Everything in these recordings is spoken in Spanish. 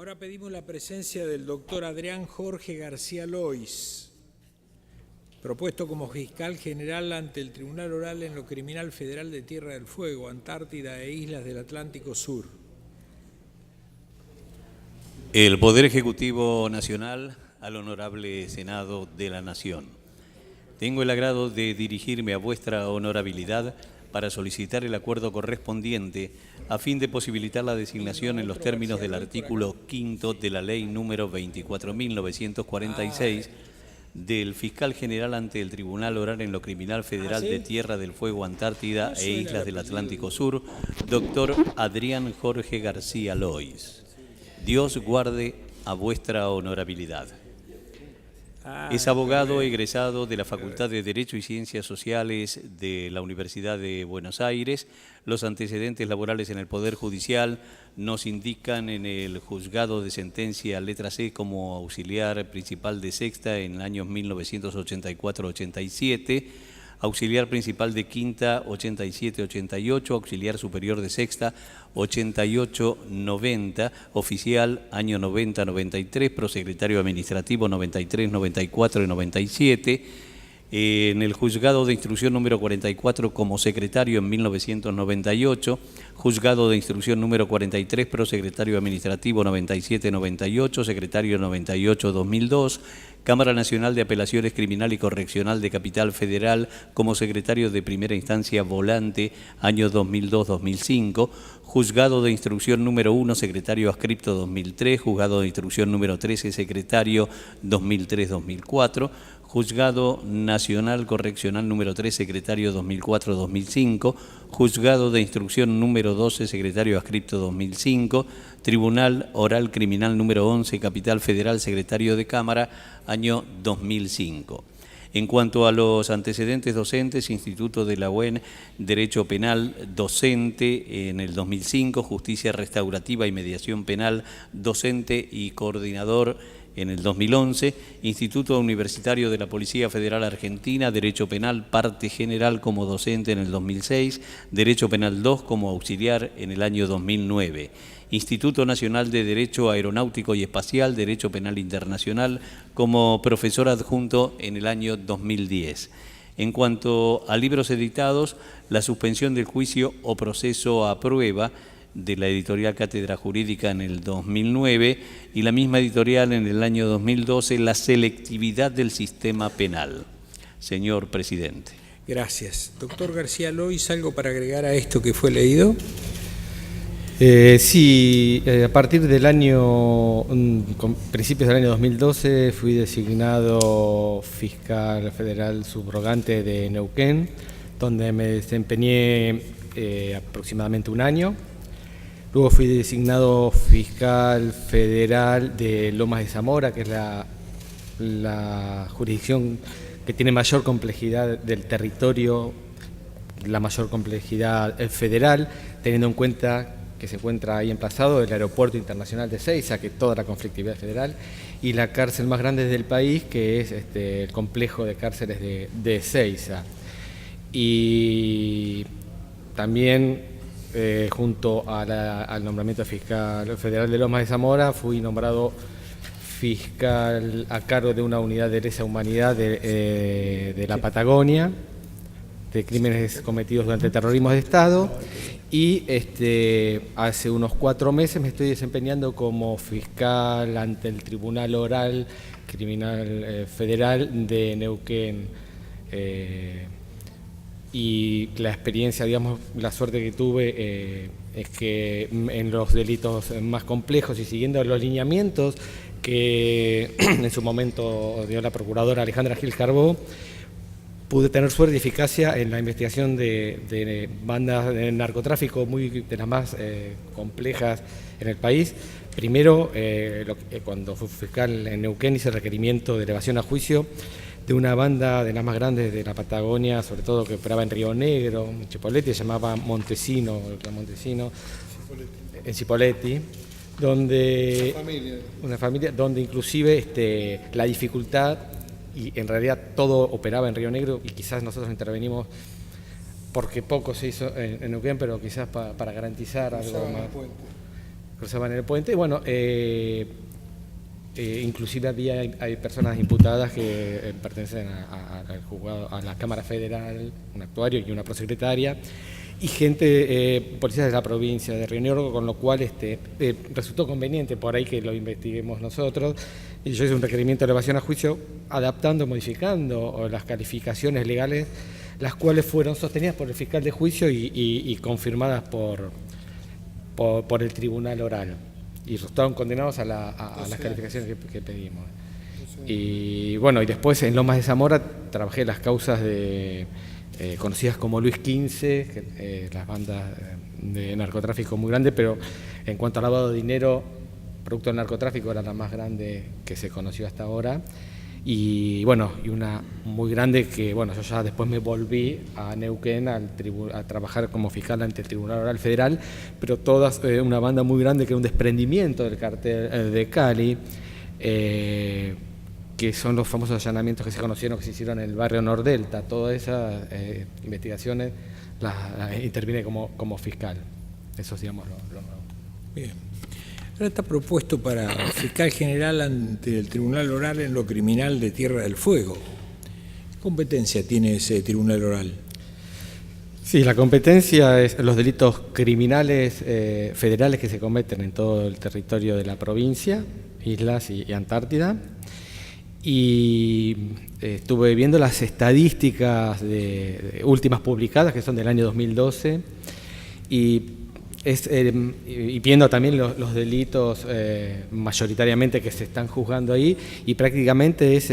Ahora pedimos la presencia del doctor Adrián Jorge García Lois, propuesto como fiscal general ante el Tribunal Oral en lo Criminal Federal de Tierra del Fuego, Antártida e Islas del Atlántico Sur. El Poder Ejecutivo Nacional al Honorable Senado de la Nación. Tengo el agrado de dirigirme a vuestra honorabilidad para solicitar el acuerdo correspondiente a fin de posibilitar la designación en los términos del artículo 5 de la Ley número 24.946 del Fiscal General ante el Tribunal Oral en lo Criminal Federal de Tierra del Fuego, Antártida e Islas del Atlántico Sur, doctor Adrián Jorge García Lois. Dios guarde a vuestra honorabilidad. Es abogado egresado de la Facultad de Derecho y Ciencias Sociales de la Universidad de Buenos Aires. Los antecedentes laborales en el Poder Judicial nos indican en el Juzgado de Sentencia letra C como auxiliar principal de sexta en el año 1984-87, auxiliar principal de quinta 87-88, auxiliar superior de sexta 88-90, oficial año 90-93, prosecretario administrativo 93, 94 y 97, en el juzgado de instrucción número 44 como secretario en 1998, juzgado de instrucción número 43, prosecretario administrativo 97-98, secretario 98-2002, Cámara Nacional de Apelaciones Criminal y Correccional de Capital Federal como secretario de primera instancia volante año 2002-2005, juzgado de instrucción número 1, secretario adscripto 2003, juzgado de instrucción número 13, secretario 2003-2004, Juzgado Nacional Correccional número 3, secretario 2004-2005, Juzgado de Instrucción número 12, secretario adscripto 2005, Tribunal Oral Criminal número 11, Capital Federal, secretario de Cámara, año 2005. En cuanto a los antecedentes docentes, Instituto de la UEN, Derecho Penal docente en el 2005, Justicia Restaurativa y Mediación Penal docente y coordinador en el 2011, Instituto Universitario de la Policía Federal Argentina, Derecho Penal, parte general como docente en el 2006, Derecho Penal 2 como auxiliar en el año 2009, Instituto Nacional de Derecho Aeronáutico y Espacial, Derecho Penal Internacional como profesor adjunto en el año 2010. En cuanto a libros editados, la suspensión del juicio o proceso a prueba de la editorial Cátedra Jurídica en el 2009 y la misma editorial en el año 2012, La selectividad del sistema penal. Señor presidente. Gracias. Doctor García Lois, ¿algo para agregar a esto que fue leído? Sí, a partir del año, principios del año 2012, fui designado fiscal federal subrogante de Neuquén, donde me desempeñé aproximadamente un año. Luego fui designado fiscal federal de Lomas de Zamora, que es la jurisdicción que tiene mayor complejidad del territorio, la mayor complejidad federal, teniendo en cuenta que se encuentra ahí emplazado el Aeropuerto Internacional de Ezeiza, que toda la conflictividad federal, y la cárcel más grande del país, que es el complejo de cárceles de Ezeiza. Y también junto al nombramiento de fiscal federal de Lomas de Zamora, fui nombrado fiscal a cargo de una unidad de lesa humanidad de la Patagonia, de crímenes cometidos durante el terrorismo de Estado, y hace unos 4 meses me estoy desempeñando como fiscal ante el Tribunal Oral Criminal Federal de Neuquén. Y la experiencia, digamos, la suerte que tuve es que en los delitos más complejos y siguiendo los lineamientos que en su momento dio la procuradora Alejandra Gil Carbó, pude tener suerte y eficacia en la investigación de bandas de narcotráfico de las más complejas en el país. Primero, cuando fui fiscal en Neuquén, hice requerimiento de elevación a juicio de una banda de las más grandes de la Patagonia, sobre todo que operaba en Río Negro, en Chipoleti, se llamaba Montesino, en Cipolletti, donde una familia donde inclusive la dificultad, y en realidad todo operaba en Río Negro, y quizás nosotros intervenimos porque poco se hizo en Neuquén, pero quizás para garantizar algo más. cruzaban el puente. Bueno, inclusive hay personas imputadas que pertenecen al juzgado, a la Cámara Federal, un actuario y una prosecretaria, y gente, policías de la provincia de Río Negro, con lo cual resultó conveniente por ahí que lo investiguemos nosotros. Y yo hice un requerimiento de elevación a juicio adaptando, modificando las calificaciones legales, las cuales fueron sostenidas por el fiscal de juicio y confirmadas por el tribunal oral. Y resultaron condenados a las calificaciones que pedimos. Y bueno, y después en Lomas de Zamora trabajé las causas conocidas como Luis XV, las bandas de narcotráfico muy grandes, pero en cuanto a lavado de dinero, producto del narcotráfico, era la más grande que se conoció hasta ahora. Y bueno, y una muy grande que, bueno, yo ya después me volví a Neuquén a trabajar como fiscal ante el Tribunal Oral Federal, pero todas una banda muy grande que era un desprendimiento del cartel de Cali, que son los famosos allanamientos que se conocieron, que se hicieron en el barrio Nordelta. Todas esas investigaciones las intervine como fiscal. Eso es, digamos, lo nuevo. Bien. Ahora está propuesto para fiscal general ante el Tribunal Oral en lo criminal de Tierra del Fuego. ¿Qué competencia tiene ese Tribunal Oral? Sí, la competencia es los delitos criminales federales que se cometen en todo el territorio de la provincia, islas y Antártida. Y estuve viendo las estadísticas últimas publicadas, que son del año 2012, y viendo también los delitos mayoritariamente que se están juzgando ahí, y prácticamente es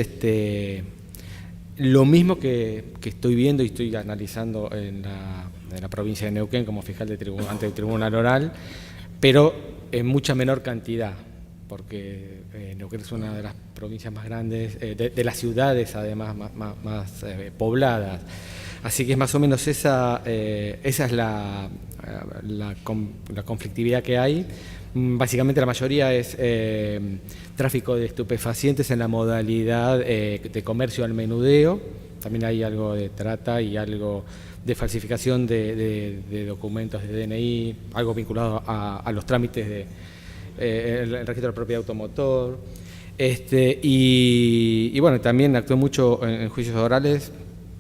lo mismo que estoy viendo y estoy analizando en la provincia de Neuquén como fiscal ante el Tribunal Oral, pero en mucha menor cantidad, porque Neuquén es una de las provincias más grandes, de las ciudades además más pobladas. Así que es más o menos esa es la conflictividad que hay. Básicamente la mayoría es tráfico de estupefacientes en la modalidad de comercio al menudeo. También hay algo de trata y algo de falsificación de documentos de DNI, algo vinculado a los trámites el registro de propiedad automotor. Y bueno, también actué mucho en juicios orales.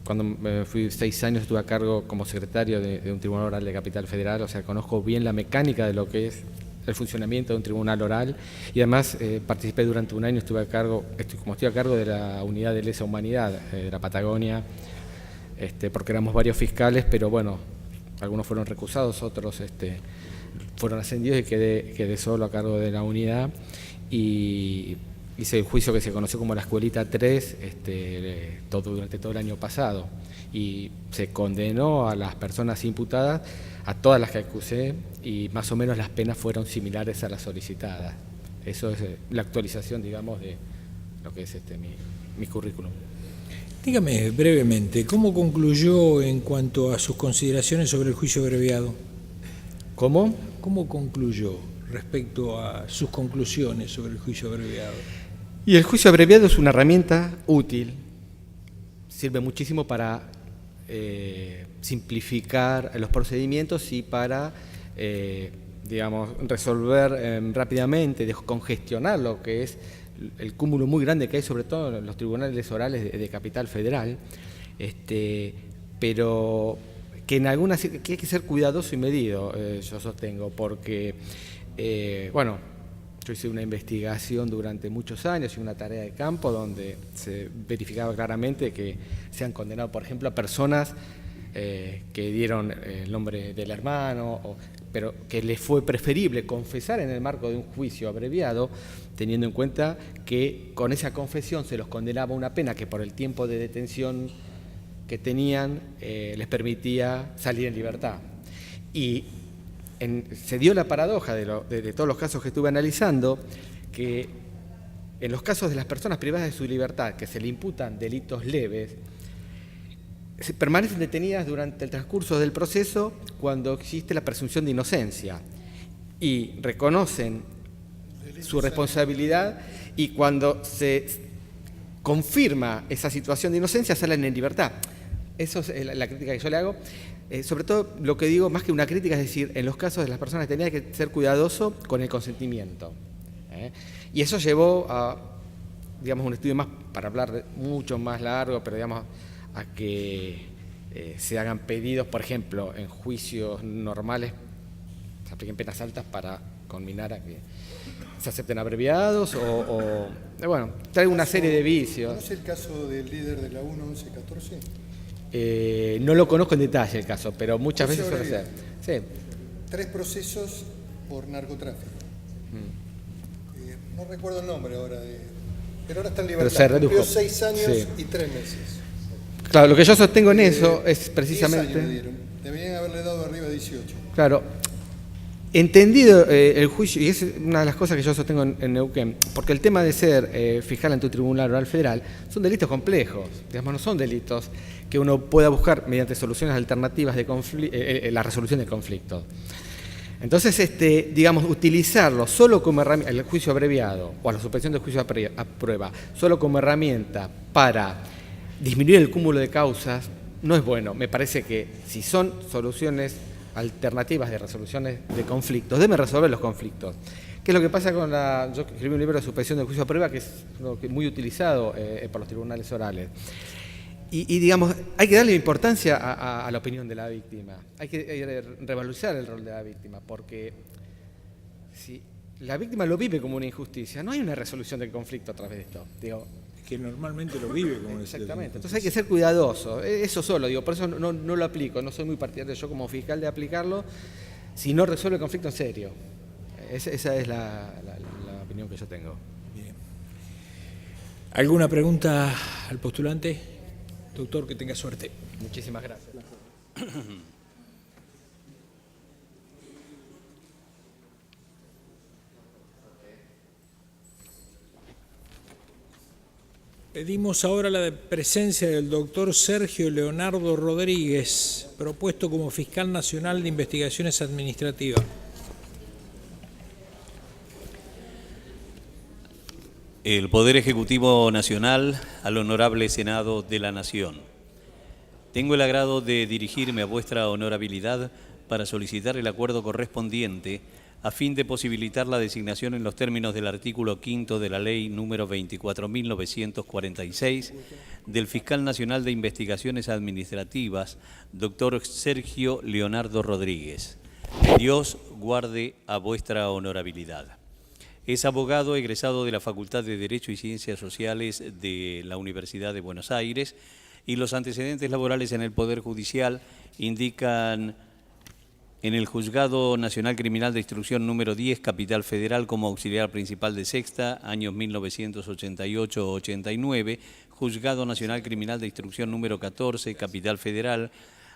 Cuando fui 6 años estuve a cargo como secretario de un tribunal oral de Capital Federal, o sea, conozco bien la mecánica de lo que es el funcionamiento de un tribunal oral, y además participé durante un año, estuve a cargo de la unidad de lesa humanidad de la Patagonia, porque éramos varios fiscales, pero bueno, algunos fueron recusados, otros fueron ascendidos y quedé solo a cargo de la unidad, y hice el juicio que se conoció como la Escuelita 3 durante todo el año pasado, y se condenó a las personas imputadas, a todas las que acusé, y más o menos las penas fueron similares a las solicitadas. Eso es la actualización, digamos, de lo que es mi currículum. Dígame brevemente, ¿cómo concluyó en cuanto a sus consideraciones sobre el juicio abreviado? ¿Cómo? ¿Cómo concluyó respecto a sus conclusiones sobre el juicio abreviado? Y el juicio abreviado es una herramienta útil, sirve muchísimo para simplificar los procedimientos y para, digamos, resolver rápidamente, descongestionar lo que es el cúmulo muy grande que hay, sobre todo en los tribunales orales de Capital Federal, pero que hay que ser cuidadoso y medido, yo sostengo, porque, bueno, yo hice una investigación durante muchos años y una tarea de campo donde se verificaba claramente que se han condenado, por ejemplo, a personas que dieron el nombre del hermano, pero que les fue preferible confesar en el marco de un juicio abreviado, teniendo en cuenta que con esa confesión se los condenaba a una pena que por el tiempo de detención que tenían les permitía salir en libertad. Y se dio la paradoja de todos los casos que estuve analizando, que en los casos de las personas privadas de su libertad, que se le imputan delitos leves, permanecen detenidas durante el transcurso del proceso cuando existe la presunción de inocencia y reconocen su responsabilidad, y cuando se confirma esa situación de inocencia salen en libertad. Eso es la crítica que yo le hago. Sobre todo lo que digo, más que una crítica, es decir, en los casos de las personas tenía que ser cuidadoso con el consentimiento. Y eso llevó a, digamos, un estudio más, para hablar mucho más largo, pero digamos, a que se hagan pedidos, por ejemplo, en juicios normales, se apliquen penas altas para conminar a que se acepten abreviados o bueno, trae una serie de vicios. ¿Conoce el caso del líder de la 1114? No lo conozco en detalle el caso, pero muchas veces suele ser. Sí. 3 procesos por narcotráfico. No recuerdo el nombre ahora, pero ahora está en libertad. Pero se redujo. Cumplió 6 años y 3 meses. Claro, lo que yo sostengo en eso es precisamente... 10 años le dieron. Deberían haberle dado arriba 18. Claro. Entendido el juicio, y es una de las cosas que yo sostengo en Neuquén, porque el tema de ser fiscal ante un tribunal oral federal son delitos complejos, digamos, no son delitos que uno pueda buscar mediante soluciones alternativas de la resolución de conflictos. Entonces, digamos, utilizarlo solo como herramienta, el juicio abreviado o la suspensión del juicio a prueba, solo como herramienta para disminuir el cúmulo de causas, no es bueno. Me parece que si son soluciones alternativas de resoluciones de conflictos, deben resolver los conflictos. ¿Qué es lo que pasa con yo escribí un libro de suspensión del juicio a prueba que es muy utilizado por los tribunales orales. Y digamos, hay que darle importancia a la opinión de la víctima, hay que revalorizar el rol de la víctima, porque si la víctima lo vive como una injusticia, no hay una resolución del conflicto a través de esto. Digo, que normalmente lo vive como exactamente. Entonces hay que ser cuidadoso. Eso solo, digo, por eso no lo aplico. No soy muy partidario yo como fiscal de aplicarlo si no resuelve el conflicto en serio. Esa es la opinión que yo tengo. Bien. ¿Alguna pregunta al postulante? Doctor, que tenga suerte. Muchísimas gracias. Pedimos ahora la presencia del doctor Sergio Leonardo Rodríguez, propuesto como Fiscal Nacional de Investigaciones Administrativas. El Poder Ejecutivo Nacional al Honorable Senado de la Nación. Tengo el agrado de dirigirme a vuestra honorabilidad para solicitar el acuerdo correspondiente a fin de posibilitar la designación en los términos del artículo 5 de la Ley número 24.946 del Fiscal Nacional de Investigaciones Administrativas, doctor Sergio Leonardo Rodríguez. Dios guarde a vuestra honorabilidad. Es abogado egresado de la Facultad de Derecho y Ciencias Sociales de la Universidad de Buenos Aires y los antecedentes laborales en el Poder Judicial indican en el Juzgado Nacional Criminal de Instrucción número 10, Capital Federal, como auxiliar principal de sexta, años 1988-89, Juzgado Nacional Criminal de Instrucción número 14, Capital Federal,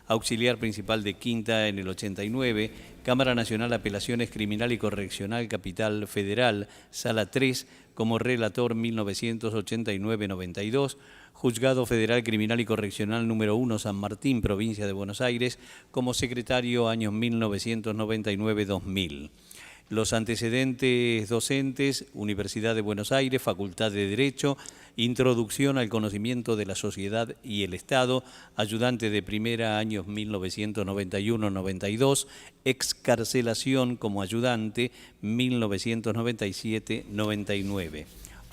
auxiliar principal de quinta en el 89, Cámara Nacional de Apelaciones Criminal y Correccional Capital Federal, Sala 3, como relator 1989-92, Juzgado Federal Criminal y Correccional número 1, San Martín, provincia de Buenos Aires, como secretario años 1999-2000. Los antecedentes docentes, Universidad de Buenos Aires, Facultad de Derecho, Introducción al Conocimiento de la Sociedad y el Estado, ayudante de primera, años 1991-92, excarcelación como ayudante, 1997-99.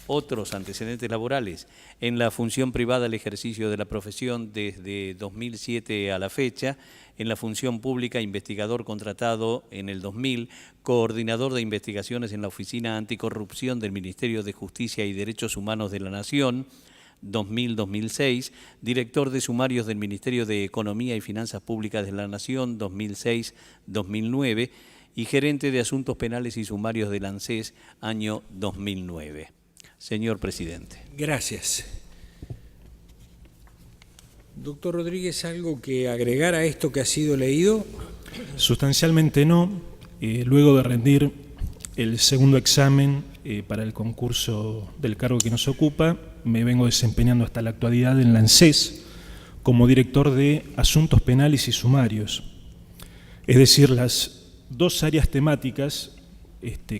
Otros antecedentes laborales, en la función privada el ejercicio de la profesión desde 2007 a la fecha, en la función pública investigador contratado en el 2000, coordinador de investigaciones en la Oficina Anticorrupción del Ministerio de Justicia y Derechos Humanos de la Nación, 2000-2006, director de sumarios del Ministerio de Economía y Finanzas Públicas de la Nación, 2006-2009, y gerente de Asuntos Penales y Sumarios del ANSES, año 2009. Señor presidente. Gracias. Doctor Rodríguez, ¿algo que agregar a esto que ha sido leído? Sustancialmente no. Luego de rendir el segundo examen para el concurso del cargo que nos ocupa, me vengo desempeñando hasta la actualidad en la ANSES como director de Asuntos Penales y Sumarios. Es decir, las dos áreas temáticas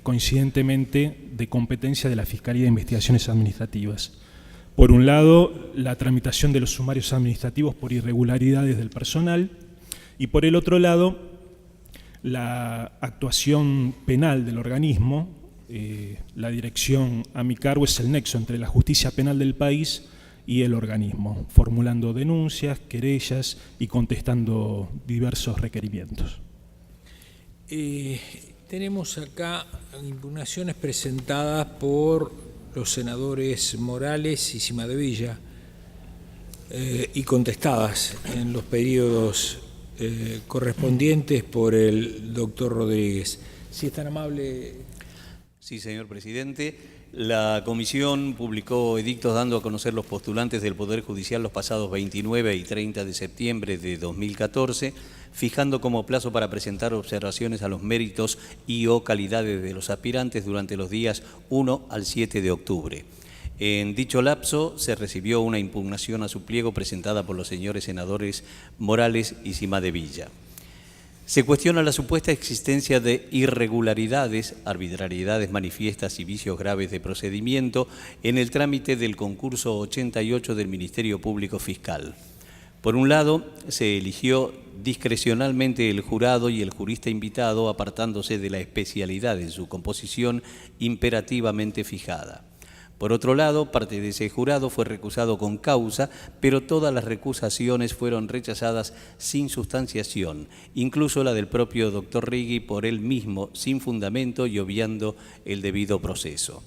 coincidentemente de competencia de la Fiscalía de Investigaciones Administrativas. Por un lado, la tramitación de los sumarios administrativos por irregularidades del personal y por el otro lado, la actuación penal del organismo. La dirección a mi cargo es el nexo entre la justicia penal del país y el organismo, formulando denuncias, querellas y contestando diversos requerimientos. Tenemos acá impugnaciones presentadas por los senadores Morales y Cimadevilla y contestadas en los periodos correspondientes por el doctor Rodríguez. Si es tan amable. Sí, señor presidente. La comisión publicó edictos dando a conocer los postulantes del Poder Judicial los pasados 29 y 30 de septiembre de 2014, fijando como plazo para presentar observaciones a los méritos y o calidades de los aspirantes durante los días 1 al 7 de octubre. En dicho lapso se recibió una impugnación a su pliego presentada por los señores senadores Morales y Cimadevilla. Se cuestiona la supuesta existencia de irregularidades, arbitrariedades manifiestas y vicios graves de procedimiento en el trámite del concurso 88 del Ministerio Público Fiscal. Por un lado, se eligió discrecionalmente el jurado y el jurista invitado, apartándose de la especialidad en su composición imperativamente fijada. Por otro lado, parte de ese jurado fue recusado con causa, pero todas las recusaciones fueron rechazadas sin sustanciación, incluso la del propio doctor Rigui por él mismo, sin fundamento y obviando el debido proceso.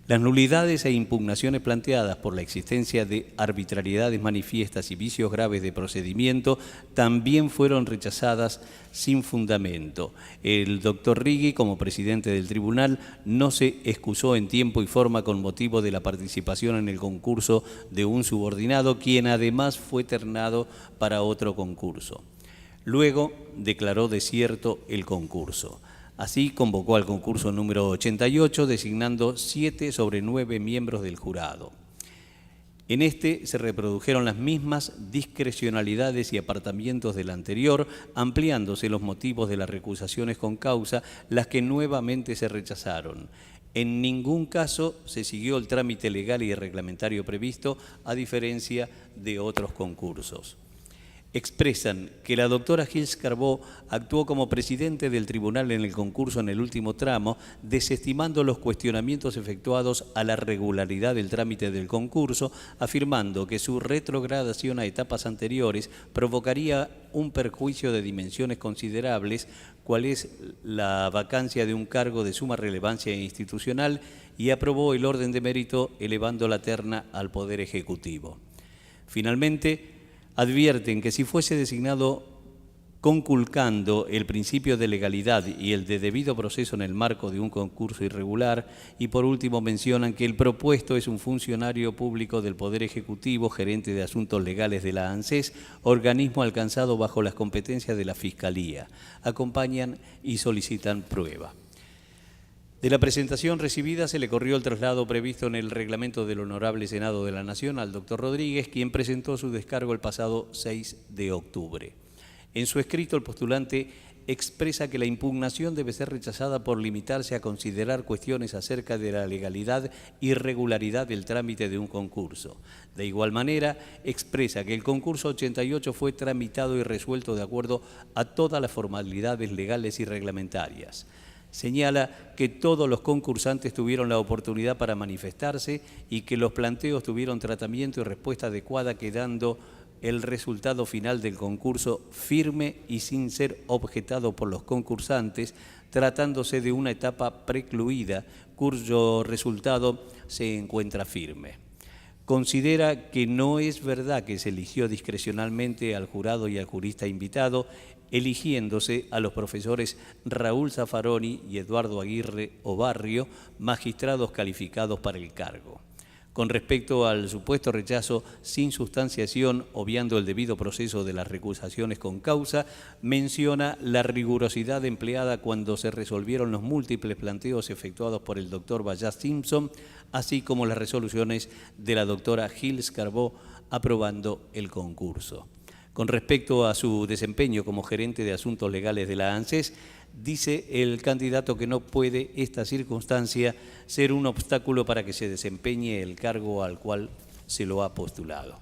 Las nulidades e impugnaciones planteadas por la existencia de arbitrariedades manifiestas y vicios graves de procedimiento también fueron rechazadas sin fundamento. El doctor Rigui, como presidente del tribunal, no se excusó en tiempo y forma con motivo de la participación en el concurso de un subordinado, quien además fue ternado para otro concurso. Luego declaró desierto el concurso. Así convocó al concurso número 88, designando 7 sobre 9 miembros del jurado. En este se reprodujeron las mismas discrecionalidades y apartamientos del anterior, ampliándose los motivos de las recusaciones con causa, las que nuevamente se rechazaron. En ningún caso se siguió el trámite legal y reglamentario previsto, a diferencia de otros concursos. Expresan que la doctora Gils Carbó actuó como presidente del tribunal en el concurso en el último tramo, desestimando los cuestionamientos efectuados a la regularidad del trámite del concurso, afirmando que su retrogradación a etapas anteriores provocaría un perjuicio de dimensiones considerables, cual es la vacancia de un cargo de suma relevancia institucional, y aprobó el orden de mérito elevando la terna al Poder Ejecutivo. Finalmente, advierten que si fuese designado conculcando el principio de legalidad y el de debido proceso en el marco de un concurso irregular, y por último mencionan que el propuesto es un funcionario público del Poder Ejecutivo, gerente de Asuntos Legales de la ANSES, organismo alcanzado bajo las competencias de la Fiscalía. Acompañan y solicitan prueba. De la presentación recibida se le corrió el traslado previsto en el reglamento del Honorable Senado de la Nación al doctor Rodríguez, quien presentó su descargo el pasado 6 de octubre. En su escrito, el postulante expresa que la impugnación debe ser rechazada por limitarse a considerar cuestiones acerca de la legalidad y regularidad del trámite de un concurso. De igual manera, expresa que el concurso 88 fue tramitado y resuelto de acuerdo a todas las formalidades legales y reglamentarias. Señala que todos los concursantes tuvieron la oportunidad para manifestarse y que los planteos tuvieron tratamiento y respuesta adecuada, quedando el resultado final del concurso firme y sin ser objetado por los concursantes, tratándose de una etapa precluida cuyo resultado se encuentra firme. Considera que no es verdad que se eligió discrecionalmente al jurado y al jurista invitado, eligiéndose a los profesores Raúl Zaffaroni y Eduardo Aguirre Obarrio, magistrados calificados para el cargo. Con respecto al supuesto rechazo sin sustanciación, obviando el debido proceso de las recusaciones con causa, menciona la rigurosidad empleada cuando se resolvieron los múltiples planteos efectuados por el doctor Bayas Simpson, así como las resoluciones de la doctora Gils Carbó aprobando el concurso. Con respecto a su desempeño como gerente de Asuntos Legales de la ANSES, dice el candidato que no puede esta circunstancia ser un obstáculo para que se desempeñe el cargo al cual se lo ha postulado.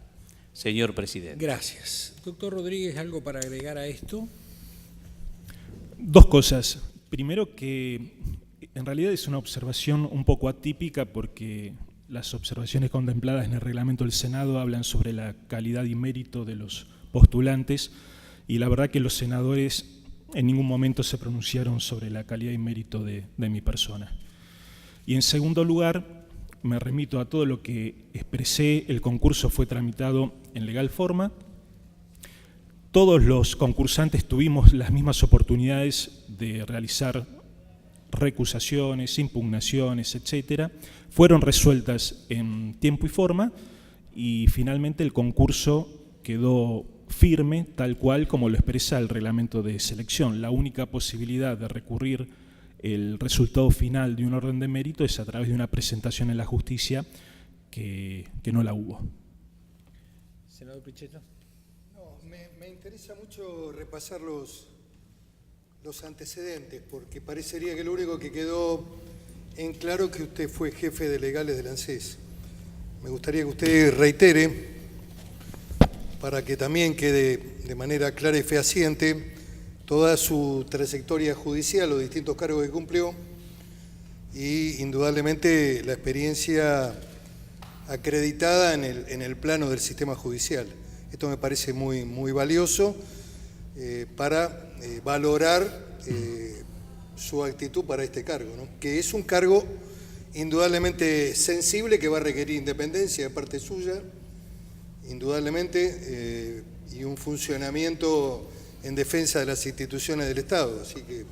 Señor presidente. Gracias. Doctor Rodríguez, ¿algo para agregar a esto? Dos cosas. Primero, que en realidad es una observación un poco atípica porque las observaciones contempladas en el reglamento del Senado hablan sobre la calidad y mérito de los postulantes y la verdad que los senadores en ningún momento se pronunciaron sobre la calidad y mérito de mi persona. Y en segundo lugar, me remito a todo lo que expresé. El concurso fue tramitado en legal forma. Todos los concursantes tuvimos las mismas oportunidades de realizar recusaciones, impugnaciones, etcétera. Fueron resueltas en tiempo y forma y finalmente el concurso quedó firme, tal cual como lo expresa el reglamento de selección. La única posibilidad de recurrir el resultado final de un orden de mérito es a través de una presentación en la justicia que no la hubo. Senador Pichetto. No, me interesa mucho repasar los antecedentes, porque parecería que lo único que quedó en claro es que usted fue jefe de legales del ANSES. Me gustaría que usted reitere, para que también quede de manera clara y fehaciente toda su trayectoria judicial, los distintos cargos que cumplió y indudablemente la experiencia acreditada en el plano del sistema judicial. Esto me parece muy valioso para valorar su actitud para este cargo, ¿no? Que es un cargo indudablemente sensible, que va a requerir independencia de parte suya, indudablemente, y un funcionamiento en defensa de las instituciones del Estado. Así que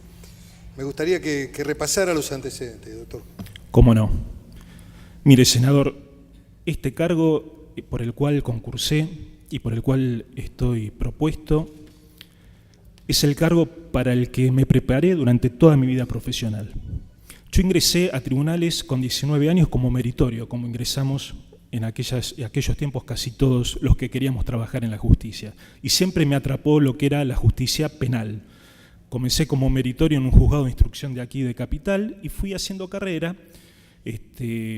me gustaría que repasara los antecedentes, doctor. ¿Cómo no? Mire, senador, este cargo por el cual concursé y por el cual estoy propuesto es el cargo para el que me preparé durante toda mi vida profesional. Yo ingresé a tribunales con 19 años como meritorio, como ingresamos en aquellos tiempos casi todos los que queríamos trabajar en la justicia. Y siempre me atrapó lo que era la justicia penal. Comencé como meritorio en un juzgado de instrucción de aquí de Capital y fui haciendo carrera.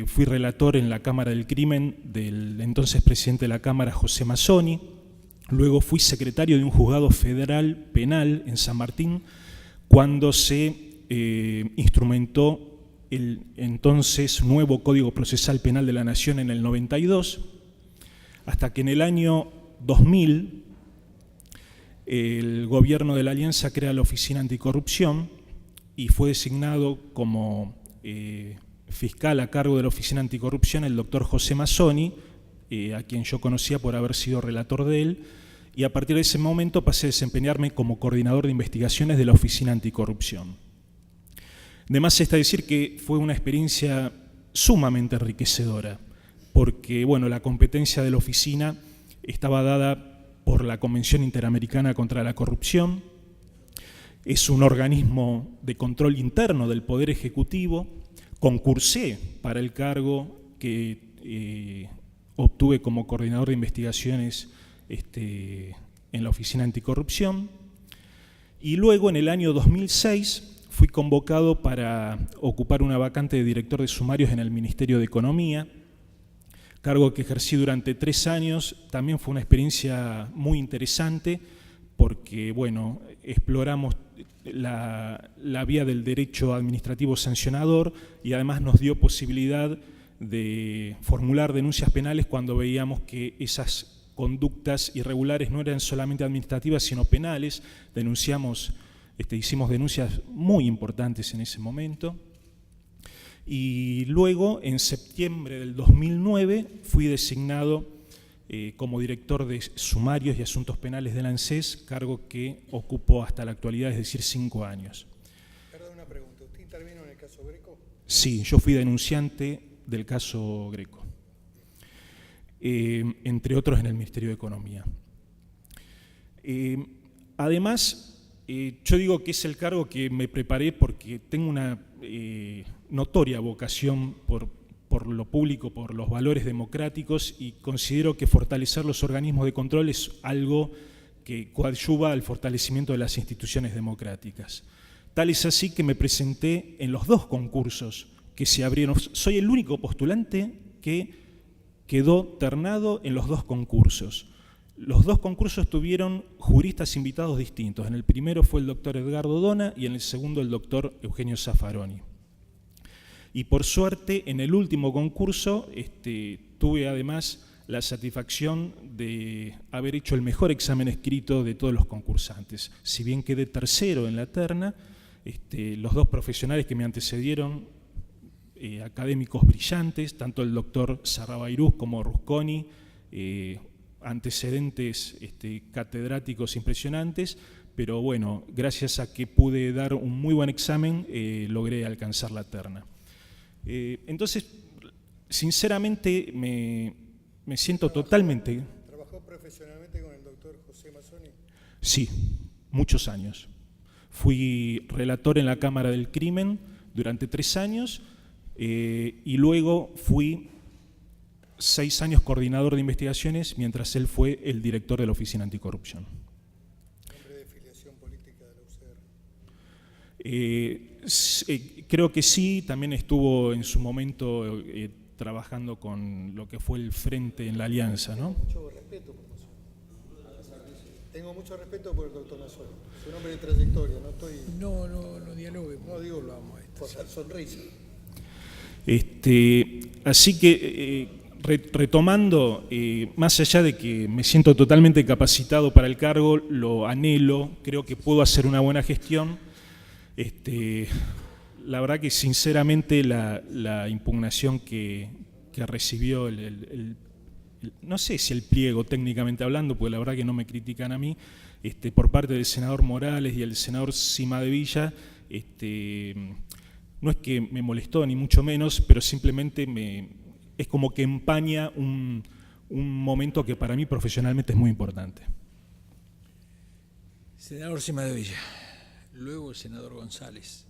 Fui relator en la Cámara del Crimen del entonces presidente de la Cámara, José Mazzoni. Luego fui secretario de un juzgado federal penal en San Martín cuando se instrumentó el entonces nuevo Código Procesal Penal de la Nación en el 92, hasta que en el año 2000 el gobierno de la Alianza crea la Oficina Anticorrupción y fue designado como fiscal a cargo de la Oficina Anticorrupción el doctor José Mazzoni, a quien yo conocía por haber sido relator de él, y a partir de ese momento pasé a desempeñarme como coordinador de investigaciones de la Oficina Anticorrupción. De más está decir que fue una experiencia sumamente enriquecedora, porque bueno, la competencia de la oficina estaba dada por la Convención Interamericana contra la Corrupción, es un organismo de control interno del Poder Ejecutivo, concursé para el cargo que obtuve como coordinador de investigaciones en la Oficina Anticorrupción, y luego en el año 2006 fui convocado para ocupar una vacante de director de sumarios en el Ministerio de Economía, cargo que ejercí durante 3 años. También fue una experiencia muy interesante porque, bueno, exploramos la vía del derecho administrativo sancionador y además nos dio posibilidad de formular denuncias penales cuando veíamos que esas conductas irregulares no eran solamente administrativas sino penales. Hicimos denuncias muy importantes en ese momento. Y luego, en septiembre del 2009, fui designado como director de sumarios y asuntos penales del ANSES, cargo que ocupo hasta la actualidad, es decir, 5 años. Perdón, una pregunta. ¿Usted intervino en el caso Greco? Sí, yo fui denunciante del caso Greco, entre otros en el Ministerio de Economía. Además, yo digo que es el cargo que me preparé porque tengo una notoria vocación por lo público, por los valores democráticos, y considero que fortalecer los organismos de control es algo que coadyuva al fortalecimiento de las instituciones democráticas. Tal es así que me presenté en los 2 concursos que se abrieron. Soy el único postulante que quedó ternado en los 2 concursos. Los 2 concursos tuvieron juristas invitados distintos. En el primero fue el doctor Edgardo Dona y en el segundo el doctor Eugenio Zaffaroni. Y por suerte, en el último concurso tuve además la satisfacción de haber hecho el mejor examen escrito de todos los concursantes. Si bien quedé tercero en la terna, los 2 profesionales que me antecedieron, académicos brillantes, tanto el doctor Sarrabairuz como Rusconi, antecedentes catedráticos impresionantes, pero bueno, gracias a que pude dar un muy buen examen, logré alcanzar la terna. Entonces, sinceramente, me siento totalmente... ¿Trabajó profesionalmente con el doctor José Mazzoni? Sí, muchos años. Fui relator en la Cámara del Crimen durante 3 años y luego fui 6 años coordinador de investigaciones mientras él fue el director de la Oficina Anticorrupción. ¿Nombre de filiación política de la UCR? Creo que sí, también estuvo en su momento trabajando con lo que fue el Frente en la Alianza, ¿no? Mucho respeto por Mazzoni. Tengo mucho respeto por el doctor Mazzoni. Es un hombre de trayectoria, no estoy... No dialogue. No digo vamos a esto. por la sonrisa. Así que, retomando, más allá de que me siento totalmente capacitado para el cargo, lo anhelo, creo que puedo hacer una buena gestión. La verdad que sinceramente la impugnación que recibió no sé si el pliego técnicamente hablando, porque la verdad que no me critican a mí, por parte del senador Morales y el senador Cimadevilla, no es que me molestó ni mucho menos, pero simplemente es como que empaña un momento que para mí profesionalmente es muy importante. Senador Cimadevilla, luego el senador González.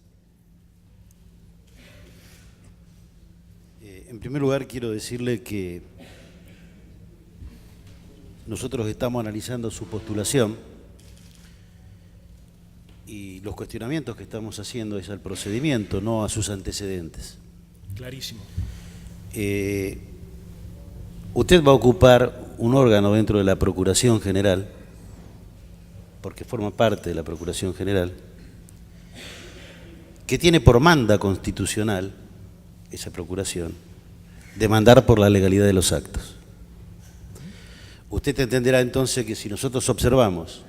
En primer lugar, quiero decirle que nosotros estamos analizando su postulación y los cuestionamientos que estamos haciendo es al procedimiento, no a sus antecedentes. Clarísimo. Usted va a ocupar un órgano dentro de la Procuración General, porque forma parte de la Procuración General, que tiene por manda constitucional esa procuración, demandar por la legalidad de los actos. Usted entenderá entonces que si nosotros observamos,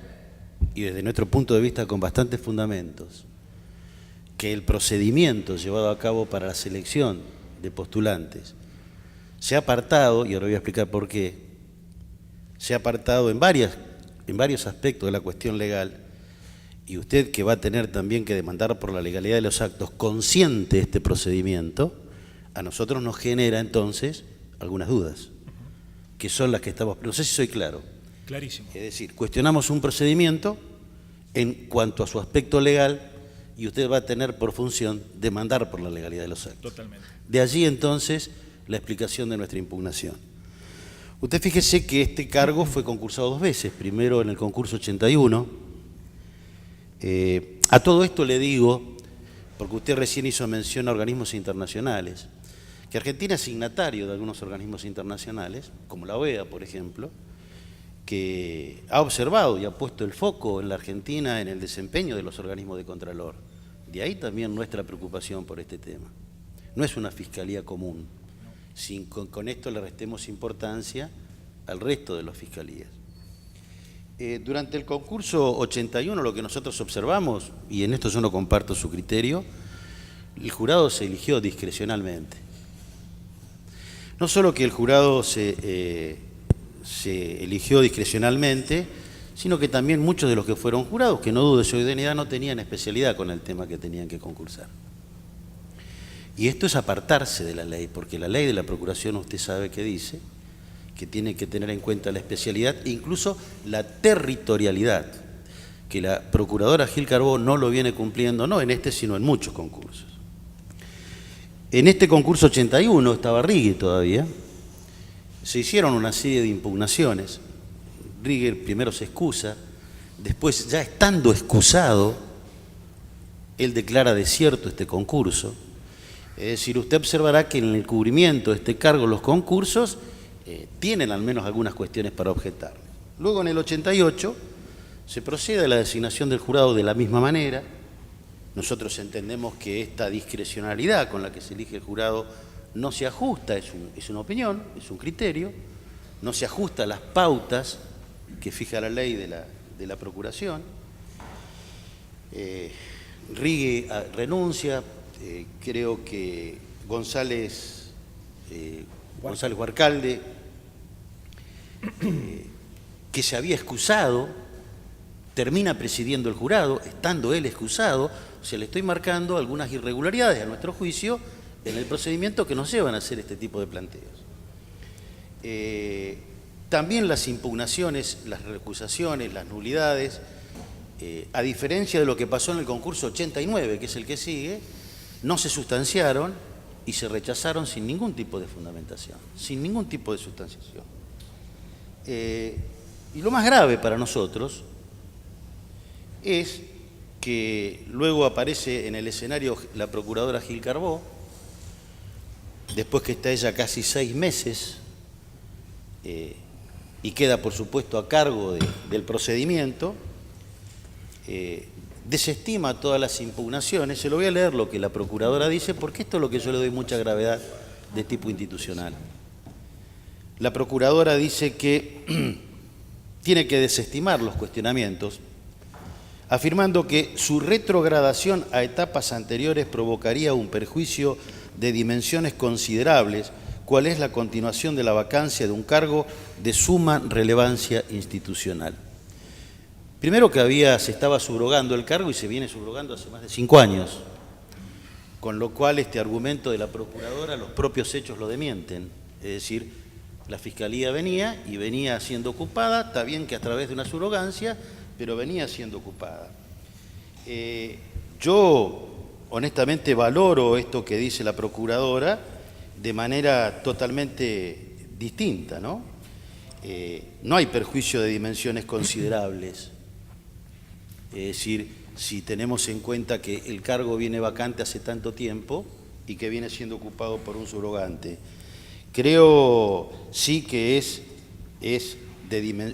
y desde nuestro punto de vista con bastantes fundamentos, que el procedimiento llevado a cabo para la selección de postulantes se ha apartado, y ahora voy a explicar por qué, se ha apartado en varios aspectos de la cuestión legal, y usted que va a tener también que demandar por la legalidad de los actos, consciente de este procedimiento, a nosotros nos genera entonces algunas dudas, que son las que estamos... No sé si soy claro. Clarísimo. Es decir, cuestionamos un procedimiento en cuanto a su aspecto legal y usted va a tener por función demandar por la legalidad de los actos. Totalmente. De allí entonces la explicación de nuestra impugnación. Usted fíjese que este cargo fue concursado 2 veces, primero en el concurso 81. A todo esto le digo, porque usted recién hizo mención a organismos internacionales, que Argentina es signatario de algunos organismos internacionales, como la OEA, por ejemplo, que ha observado y ha puesto el foco en la Argentina en el desempeño de los organismos de Contralor. De ahí también nuestra preocupación por este tema. No es una fiscalía común, sin con esto le restemos importancia al resto de las fiscalías. Durante el concurso 81 lo que nosotros observamos, y en esto yo no comparto su criterio, el jurado se eligió discrecionalmente. No solo que el jurado se eligió discrecionalmente, sino que también muchos de los que fueron jurados, que no dudo de su idoneidad, no tenían especialidad con el tema que tenían que concursar. Y esto es apartarse de la ley, porque la ley de la Procuración usted sabe que dice que tiene que tener en cuenta la especialidad e incluso la territorialidad, que la procuradora Gil Carbó no lo viene cumpliendo, no en este, sino en muchos concursos. En este concurso 81, estaba Rigui todavía, se hicieron una serie de impugnaciones. Rigui primero se excusa, después ya estando excusado, él declara desierto este concurso. Es decir, usted observará que en el cubrimiento de este cargo, los concursos, tienen al menos algunas cuestiones para objetar. Luego, en el 88, se procede a la designación del jurado de la misma manera. Nosotros entendemos que esta discrecionalidad con la que se elige el jurado no se ajusta, es una opinión, es un criterio, no se ajusta a las pautas que fija la ley de la Procuración. Rigui renuncia, creo que González Huarcalde, que se había excusado, termina presidiendo el jurado, estando él excusado. O sea, le estoy marcando algunas irregularidades a nuestro juicio en el procedimiento que nos llevan a hacer este tipo de planteos. También las impugnaciones, las recusaciones, las nulidades, a diferencia de lo que pasó en el concurso 89, que es el que sigue, no se sustanciaron y se rechazaron sin ningún tipo de fundamentación, sin ningún tipo de sustanciación. Y lo más grave para nosotros es que luego aparece en el escenario la procuradora Gil Carbó, después que está ella casi 6 meses, y queda por supuesto a cargo del procedimiento, desestima todas las impugnaciones. Se lo voy a leer lo que la procuradora dice, porque esto es lo que yo le doy mucha gravedad de tipo institucional. La procuradora dice que tiene que desestimar los cuestionamientos, afirmando que su retrogradación a etapas anteriores provocaría un perjuicio de dimensiones considerables, cual es la continuación de la vacancia de un cargo de suma relevancia institucional. Primero que se estaba subrogando el cargo y se viene subrogando hace más de 5 años, con lo cual este argumento de la procuradora, los propios hechos lo desmienten. Es decir, la Fiscalía venía siendo ocupada, está bien que a través de una subrogancia, pero venía siendo ocupada. Yo honestamente valoro esto que dice la procuradora de manera totalmente distinta, ¿no? No hay perjuicio de dimensiones considerables. Es decir, si tenemos en cuenta que el cargo viene vacante hace tanto tiempo y que viene siendo ocupado por un subrogante. Creo sí que es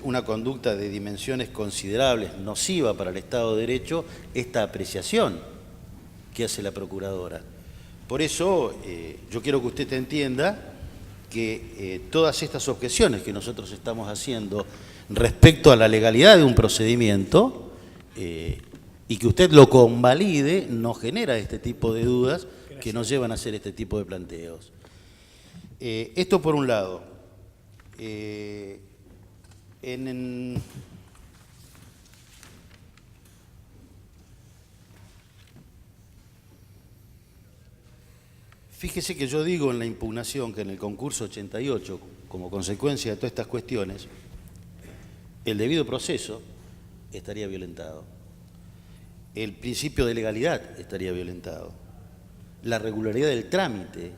una conducta de dimensiones considerables, nociva para el Estado de Derecho, esta apreciación que hace la procuradora. Por eso yo quiero que usted entienda que todas estas objeciones que nosotros estamos haciendo respecto a la legalidad de un procedimiento y que usted lo convalide, nos genera este tipo de dudas que nos llevan a hacer este tipo de planteos. Esto por un lado. Fíjese que yo digo en la impugnación que en el concurso 88, como consecuencia de todas estas cuestiones, el debido proceso estaría violentado, el principio de legalidad estaría violentado, la regularidad del trámite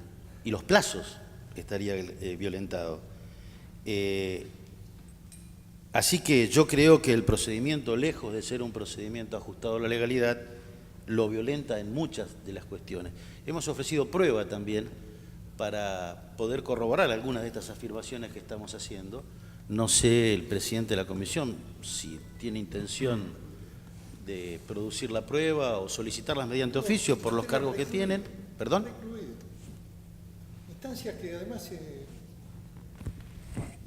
y los plazos estaría violentado. Así que yo creo que el procedimiento, lejos de ser un procedimiento ajustado a la legalidad, lo violenta en muchas de las cuestiones. Hemos ofrecido prueba también para poder corroborar algunas de estas afirmaciones que estamos haciendo. No sé el presidente de la comisión si tiene intención de producir la prueba o solicitarlas mediante oficio por los cargos que tienen. ¿Perdón? Instancias que además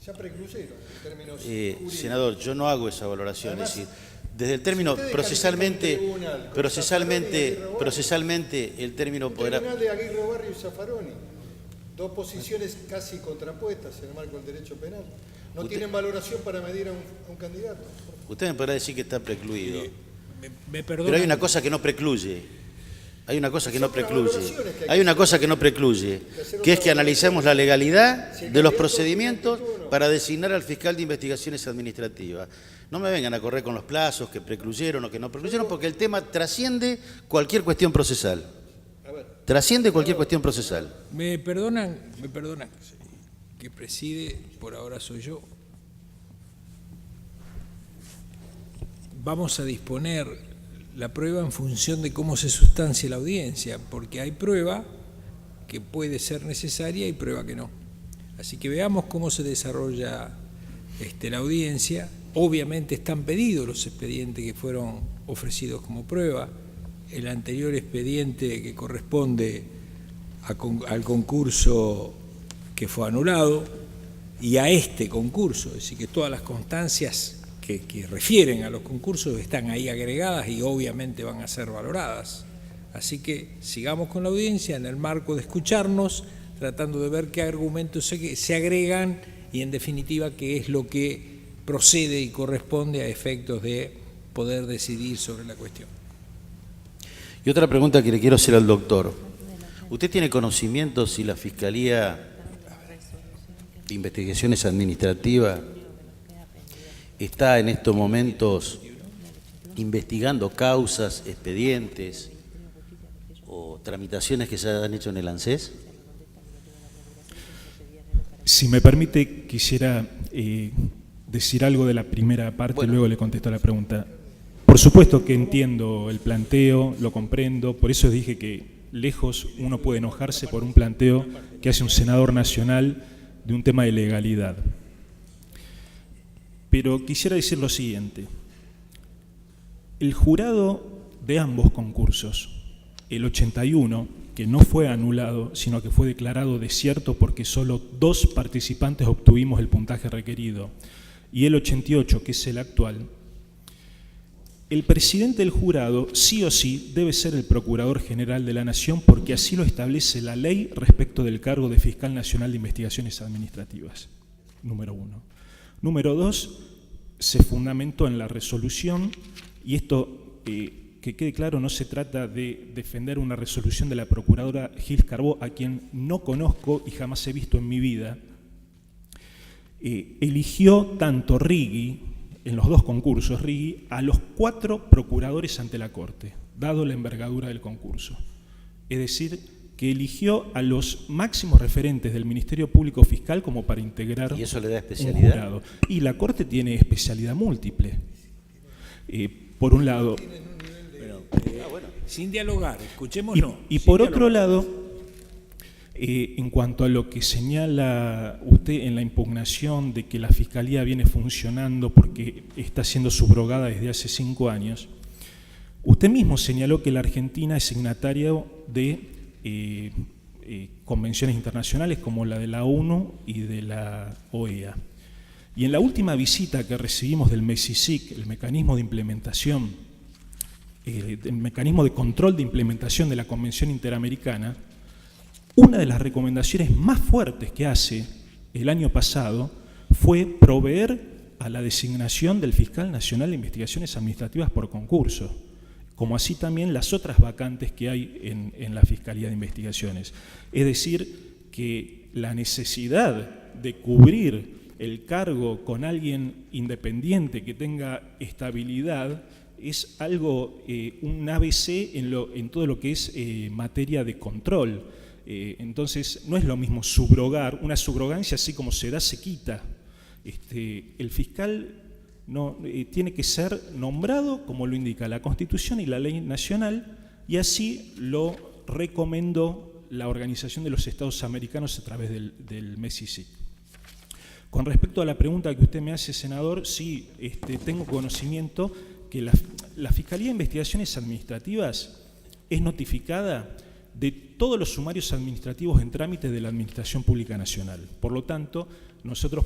ya precluyeron en términos jurídicos. Senador, yo no hago esa valoración. Además, es decir, desde el término procesalmente el término podrá... El tribunal de Aguirre Barrio y Zaffaroni, dos posiciones casi contrapuestas en el marco del derecho penal. No tienen valoración para medir a un candidato. Usted me podrá decir que está precluido. Me perdona. Pero hay una cosa que no precluye. Hay una cosa que no precluye. Hay una cosa que no precluye, que es que analicemos la legalidad de los procedimientos para designar al fiscal de investigaciones administrativas. No me vengan a correr con los plazos que precluyeron o que no precluyeron, porque el tema trasciende cualquier cuestión procesal. Trasciende cualquier cuestión procesal. Me perdonan, que preside, por ahora soy yo. Vamos a disponer la prueba en función de cómo se sustancie la audiencia, porque hay prueba que puede ser necesaria y prueba que no. Así que veamos cómo se desarrolla la audiencia. Obviamente están pedidos los expedientes que fueron ofrecidos como prueba. El anterior expediente que corresponde al concurso que fue anulado y a este concurso, es decir, que todas las constancias que refieren a los concursos están ahí agregadas y obviamente van a ser valoradas. Así que sigamos con la audiencia en el marco de escucharnos, tratando de ver qué argumentos se agregan y en definitiva qué es lo que procede y corresponde a efectos de poder decidir sobre la cuestión. Y otra pregunta que le quiero hacer al doctor. ¿Usted tiene conocimiento si la Fiscalía de Investigaciones Administrativas está en estos momentos investigando causas, expedientes o tramitaciones que se han hecho en el ANSES? Si me permite, quisiera decir algo de la primera parte, Bueno. Luego le contesto a la pregunta. Por supuesto que entiendo el planteo, lo comprendo, por eso dije que lejos uno puede enojarse por un planteo que hace un senador nacional de un tema de legalidad. Pero quisiera decir lo siguiente. El jurado de ambos concursos, el 81, que no fue anulado, sino que fue declarado desierto porque solo 2 participantes obtuvimos el puntaje requerido, y el 88, que es el actual, el presidente del jurado sí o sí debe ser el Procurador General de la Nación porque así lo establece la ley respecto del cargo de Fiscal Nacional de Investigaciones Administrativas, número 1. Número 2, se fundamentó en la resolución, y esto, que quede claro, no se trata de defender una resolución de la Procuradora Gil Carbó, a quien no conozco y jamás he visto en mi vida. Eligió tanto Rigui, en los 2 concursos, Rigui, a los 4 procuradores ante la Corte, dado la envergadura del concurso. Es decir, que eligió a los máximos referentes del Ministerio Público Fiscal como para integrar ¿Y eso le da un especialidad? jurado. Y la Corte tiene especialidad múltiple. Por un lado. Sin dialogar, escuchémonos. Y por otro lado, en cuanto a lo que señala usted en la impugnación de que la Fiscalía viene funcionando porque está siendo subrogada desde hace 5 años, usted mismo señaló que la Argentina es signatario de convenciones internacionales como la de la ONU y de la OEA. Y en la última visita que recibimos del MECICIC, el mecanismo de implementación, el mecanismo de control de implementación de la Convención Interamericana, una de las recomendaciones más fuertes que hace el año pasado fue proveer a la designación del Fiscal Nacional de Investigaciones Administrativas por concurso, como así también las otras vacantes que hay en la Fiscalía de Investigaciones. Es decir, que la necesidad de cubrir el cargo con alguien independiente que tenga estabilidad es algo, un ABC en todo lo que es materia de control. Entonces, no es lo mismo subrogar, una subrogancia así como se da, se quita. El fiscal no, tiene que ser nombrado como lo indica la Constitución y la ley nacional, y así lo recomendó la Organización de los Estados Americanos a través del MECICIC. Con respecto a la pregunta que usted me hace, senador, sí, tengo conocimiento que la Fiscalía de Investigaciones Administrativas es notificada de todos los sumarios administrativos en trámite de la Administración Pública Nacional. Por lo tanto, nosotros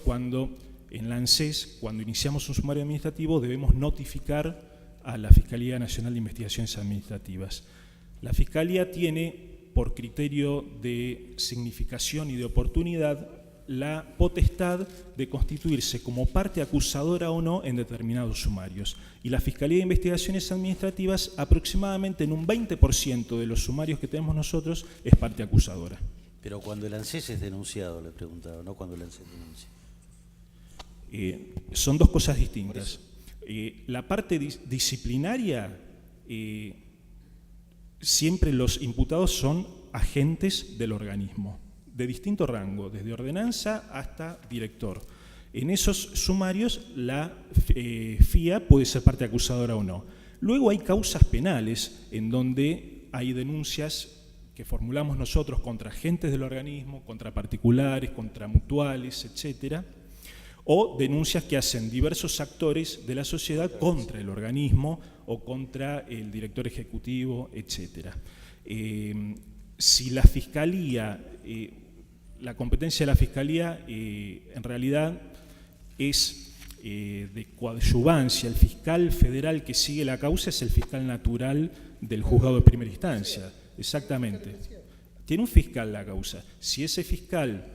en la ANSES, cuando iniciamos un sumario administrativo, debemos notificar a la Fiscalía Nacional de Investigaciones Administrativas. La Fiscalía tiene, por criterio de significación y de oportunidad, la potestad de constituirse como parte acusadora o no en determinados sumarios. Y la Fiscalía de Investigaciones Administrativas, aproximadamente en un 20% de los sumarios que tenemos nosotros, es parte acusadora. Pero cuando el ANSES es denunciado, le he preguntado, no cuando el ANSES denuncia. Son 2 cosas distintas. La parte disciplinaria, siempre los imputados son agentes del organismo, de distinto rango, desde ordenanza hasta director. En esos sumarios la FIA puede ser parte acusadora o no. Luego hay causas penales en donde hay denuncias que formulamos nosotros contra agentes del organismo, contra particulares, contra mutuales, etcétera, o denuncias que hacen diversos actores de la sociedad contra el organismo o contra el director ejecutivo, etcétera. Si la Fiscalía, la competencia de la Fiscalía en realidad es de coadyuvancia, el fiscal federal que sigue la causa es el fiscal natural del juzgado de primera instancia, exactamente. Tiene un fiscal la causa. Si ese fiscal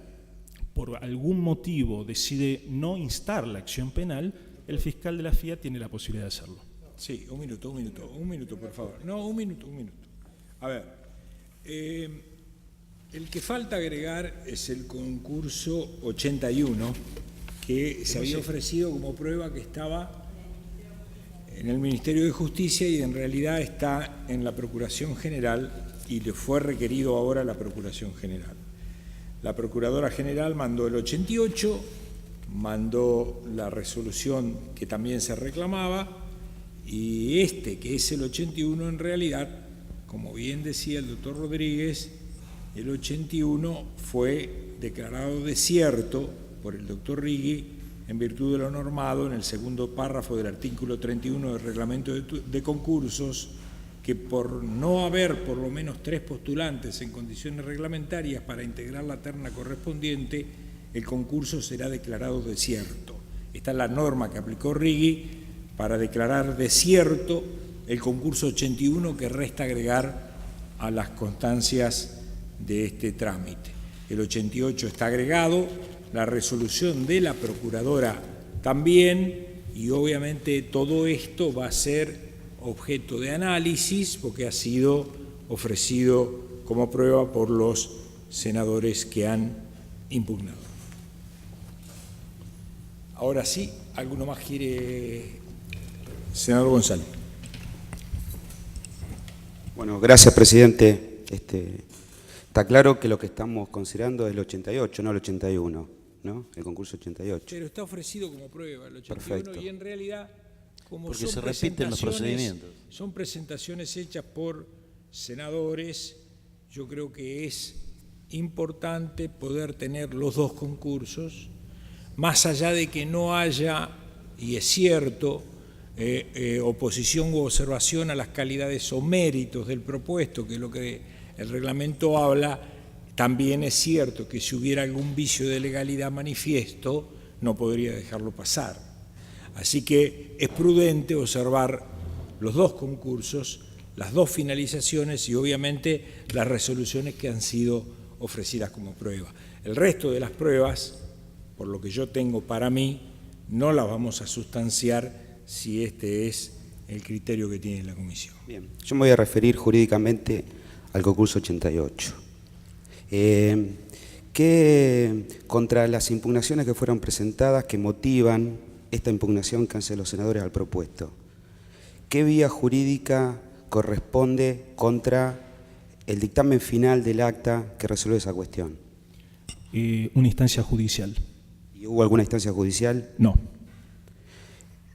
por algún motivo decide no instar la acción penal, el fiscal de la FIA tiene la posibilidad de hacerlo. Sí, un minuto, por favor. No, un minuto. A ver, el que falta agregar es el concurso 81, que se había ofrecido como prueba que estaba en el Ministerio de Justicia y en realidad está en la Procuración General y le fue requerido ahora a la Procuración General. La Procuradora General mandó el 88, mandó la resolución que también se reclamaba y que es el 81 en realidad, como bien decía el doctor Rodríguez, el 81 fue declarado desierto por el doctor Righi en virtud de lo normado en el segundo párrafo del artículo 31 del reglamento de concursos, que por no haber por lo menos 3 postulantes en condiciones reglamentarias para integrar la terna correspondiente, el concurso será declarado desierto. Esta es la norma que aplicó Righi para declarar desierto el concurso 81 que resta agregar a las constancias de este trámite. El 88 está agregado, la resolución de la Procuradora también, y obviamente todo esto va a ser objeto de análisis porque ha sido ofrecido como prueba por los senadores que han impugnado. Ahora sí, ¿alguno más quiere? Senador González. Bueno, gracias, presidente. Está claro que lo que estamos considerando es el 88, no el 81, ¿no? El concurso 88. Pero está ofrecido como prueba el 81. Perfecto. Y en realidad, como porque se repiten los procedimientos. Son presentaciones hechas por senadores, yo creo que es importante poder tener los dos concursos, más allá de que no haya, y es cierto, oposición u observación a las calidades o méritos del propuesto, que es lo que el reglamento habla. También es cierto que si hubiera algún vicio de legalidad manifiesto, no podría dejarlo pasar. Así que es prudente observar los dos concursos, las dos finalizaciones y obviamente las resoluciones que han sido ofrecidas como prueba. El resto de las pruebas, por lo que yo tengo para mí, no las vamos a sustanciar si este es el criterio que tiene la Comisión. Bien, yo me voy a referir jurídicamente al concurso 88. Que contra las impugnaciones que fueron presentadas, que motivan esta impugnación que hacen los senadores al propuesto, ¿qué vía jurídica corresponde contra el dictamen final del acta que resuelve esa cuestión? Una instancia judicial. ¿Y hubo alguna instancia judicial? No.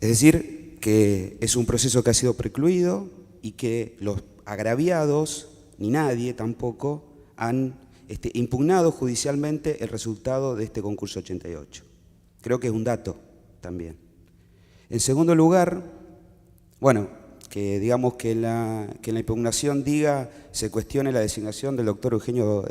Es decir, que es un proceso que ha sido precluido y que los agraviados, ni nadie tampoco, han impugnado judicialmente el resultado de este concurso 88. Creo que es un dato también. En segundo lugar, bueno, que digamos que en la impugnación se cuestione la designación del doctor Eugenio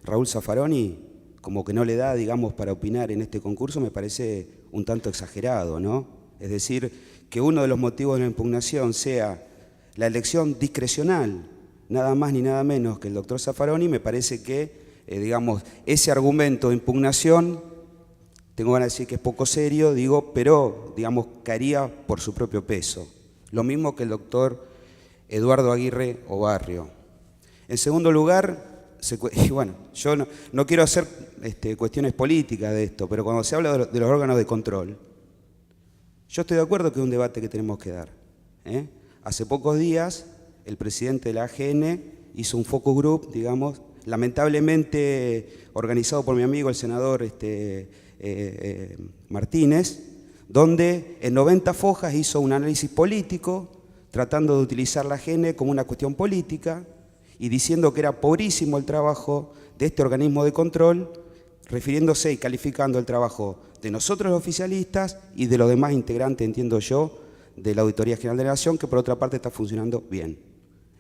Raúl Zaffaroni, como que no le da, digamos, para opinar en este concurso, me parece un tanto exagerado, ¿no? Es decir, que uno de los motivos de la impugnación sea la elección discrecional, nada más ni nada menos que el doctor Zaffaroni, me parece que, digamos, ese argumento de impugnación, tengo ganas de decir que es poco serio, digo, pero, digamos, caería por su propio peso. Lo mismo que el doctor Eduardo Aguirre Obarrio. En segundo lugar, y bueno, yo no quiero hacer cuestiones políticas de esto, pero cuando se habla de los órganos de control, yo estoy de acuerdo que es un debate que tenemos que dar. Hace pocos días, el presidente de la AGN hizo un focus group, digamos, lamentablemente organizado por mi amigo el senador Martínez, donde en 90 fojas hizo un análisis político, tratando de utilizar la AGN como una cuestión política, y diciendo que era pobrísimo el trabajo de este organismo de control, refiriéndose y calificando el trabajo de nosotros los oficialistas y de los demás integrantes, entiendo yo, de la Auditoría General de la Nación, que por otra parte está funcionando bien.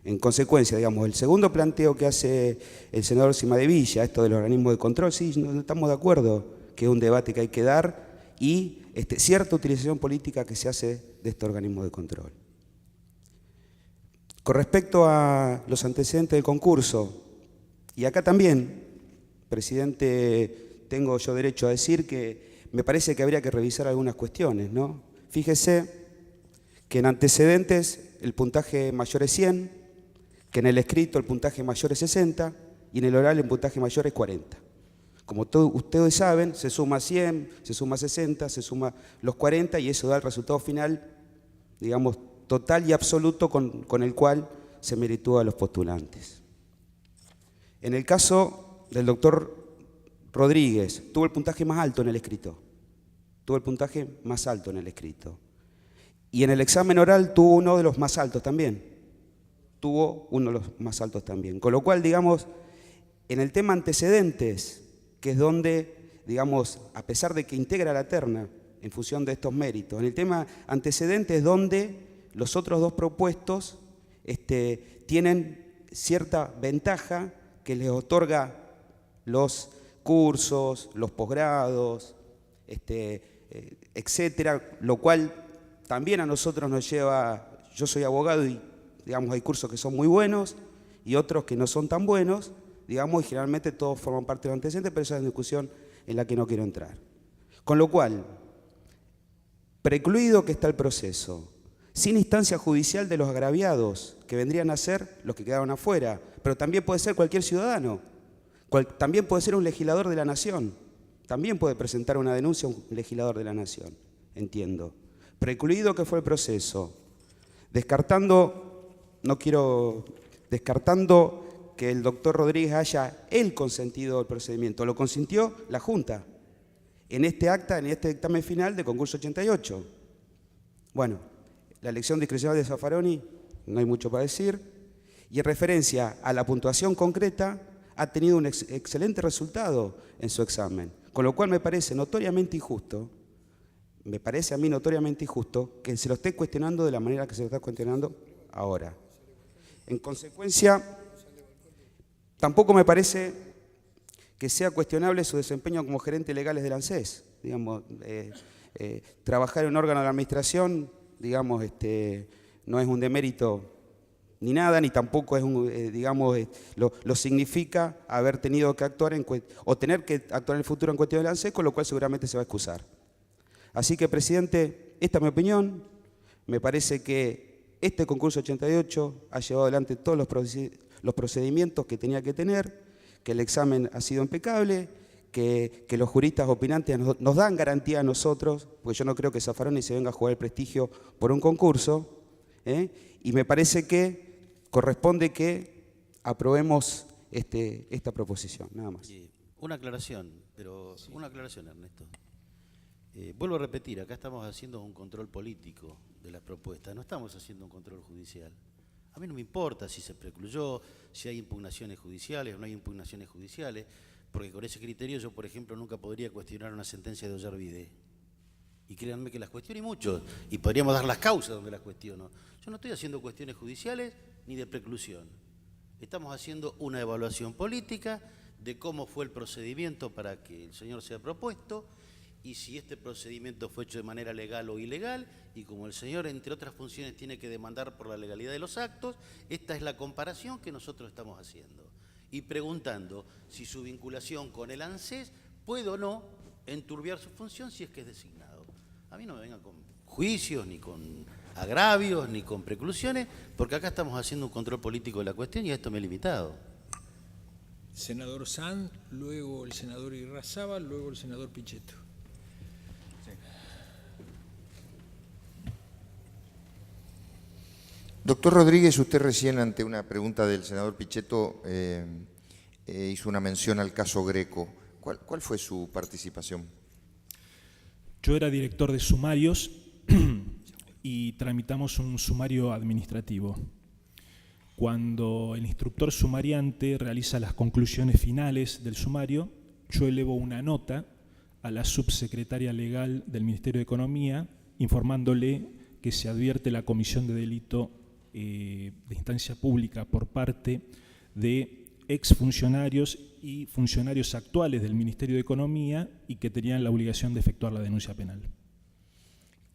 En consecuencia, digamos, el segundo planteo que hace el senador Cimadevilla, esto del organismo de control, sí, no estamos de acuerdo, que es un debate que hay que dar y cierta utilización política que se hace de este organismo de control. Con respecto a los antecedentes del concurso, y acá también, presidente, tengo yo derecho a decir que me parece que habría que revisar algunas cuestiones, ¿no? Fíjese que en antecedentes el puntaje mayor es 100, que en el escrito el puntaje mayor es 60 y en el oral el puntaje mayor es 40. Como ustedes saben, se suma 100, se suma 60, se suma los 40 y eso da el resultado final, digamos, total y absoluto con el cual se meritúa a los postulantes. En el caso del doctor Rodríguez, tuvo el puntaje más alto en el escrito. Tuvo el puntaje más alto en el escrito. Y en el examen oral tuvo uno de los más altos también. Tuvo uno de los más altos también. Con lo cual, digamos, en el tema antecedentes, que es donde, digamos, a pesar de que integra la terna en función de estos méritos, en el tema antecedentes es donde los otros dos propuestos tienen cierta ventaja que les otorga los cursos, los posgrados, etcétera, lo cual también a nosotros nos lleva, yo soy abogado y digamos hay cursos que son muy buenos y otros que no son tan buenos, digamos, y generalmente todos forman parte de los antecedentes, pero esa es una discusión en la que no quiero entrar. Con lo cual, precluido que está el proceso, sin instancia judicial de los agraviados, que vendrían a ser los que quedaron afuera, pero también puede ser cualquier ciudadano, también puede ser un legislador de la Nación, también puede presentar una denuncia un legislador de la Nación, entiendo. Precluido que fue el proceso, descartando que el doctor Rodríguez haya él consentido el procedimiento, lo consintió la Junta, en este acta, en este dictamen final de concurso 88. Bueno, la elección discrecional de Zaffaroni, no hay mucho para decir, y en referencia a la puntuación concreta, ha tenido un excelente resultado en su examen, con lo cual me parece notoriamente injusto, que se lo esté cuestionando de la manera que se lo está cuestionando ahora. En consecuencia, tampoco me parece que sea cuestionable su desempeño como gerente legales del ANSES. Digamos, trabajar en un órgano de la administración, digamos, no es un demérito ni nada, ni tampoco es lo significa haber tenido que actuar o tener que actuar en el futuro en cuestión del ANSES, con lo cual seguramente se va a excusar. Así que, presidente, esta es mi opinión. Me parece que este concurso 88 ha llevado adelante todos los procedimientos que tenía que tener, que el examen ha sido impecable, que los juristas opinantes nos dan garantía a nosotros, porque yo no creo que Zaffaroni se venga a jugar el prestigio por un concurso, y me parece que corresponde que aprobemos esta proposición, nada más. Una aclaración, Ernesto. Vuelvo a repetir, acá estamos haciendo un control político de las propuestas, no estamos haciendo un control judicial. A mí no me importa si se precluyó, si hay impugnaciones judiciales o no hay impugnaciones judiciales, porque con ese criterio yo, por ejemplo, nunca podría cuestionar una sentencia de Ollarvide. Y créanme que las cuestiono y mucho, y podríamos dar las causas donde las cuestiono. Yo no estoy haciendo cuestiones judiciales ni de preclusión. Estamos haciendo una evaluación política de cómo fue el procedimiento para que el señor sea propuesto y si este procedimiento fue hecho de manera legal o ilegal, y como el señor, entre otras funciones, tiene que demandar por la legalidad de los actos, esta es la comparación que nosotros estamos haciendo. Y preguntando si su vinculación con el ANSES puede o no enturbiar su función si es que es designado. A mí no me vengan con juicios, ni con agravios, ni con preclusiones, porque acá estamos haciendo un control político de la cuestión y a esto me he limitado. Senador Sanz, luego el senador Irrazábal, luego el senador Pichetto. Doctor Rodríguez, usted recién ante una pregunta del senador Pichetto hizo una mención al caso Greco. ¿Cuál fue su participación? Yo era director de sumarios y tramitamos un sumario administrativo. Cuando el instructor sumariante realiza las conclusiones finales del sumario, yo elevo una nota a la subsecretaria legal del Ministerio de Economía informándole que se advierte la comisión de delito de instancia pública por parte de exfuncionarios y funcionarios actuales del Ministerio de Economía y que tenían la obligación de efectuar la denuncia penal.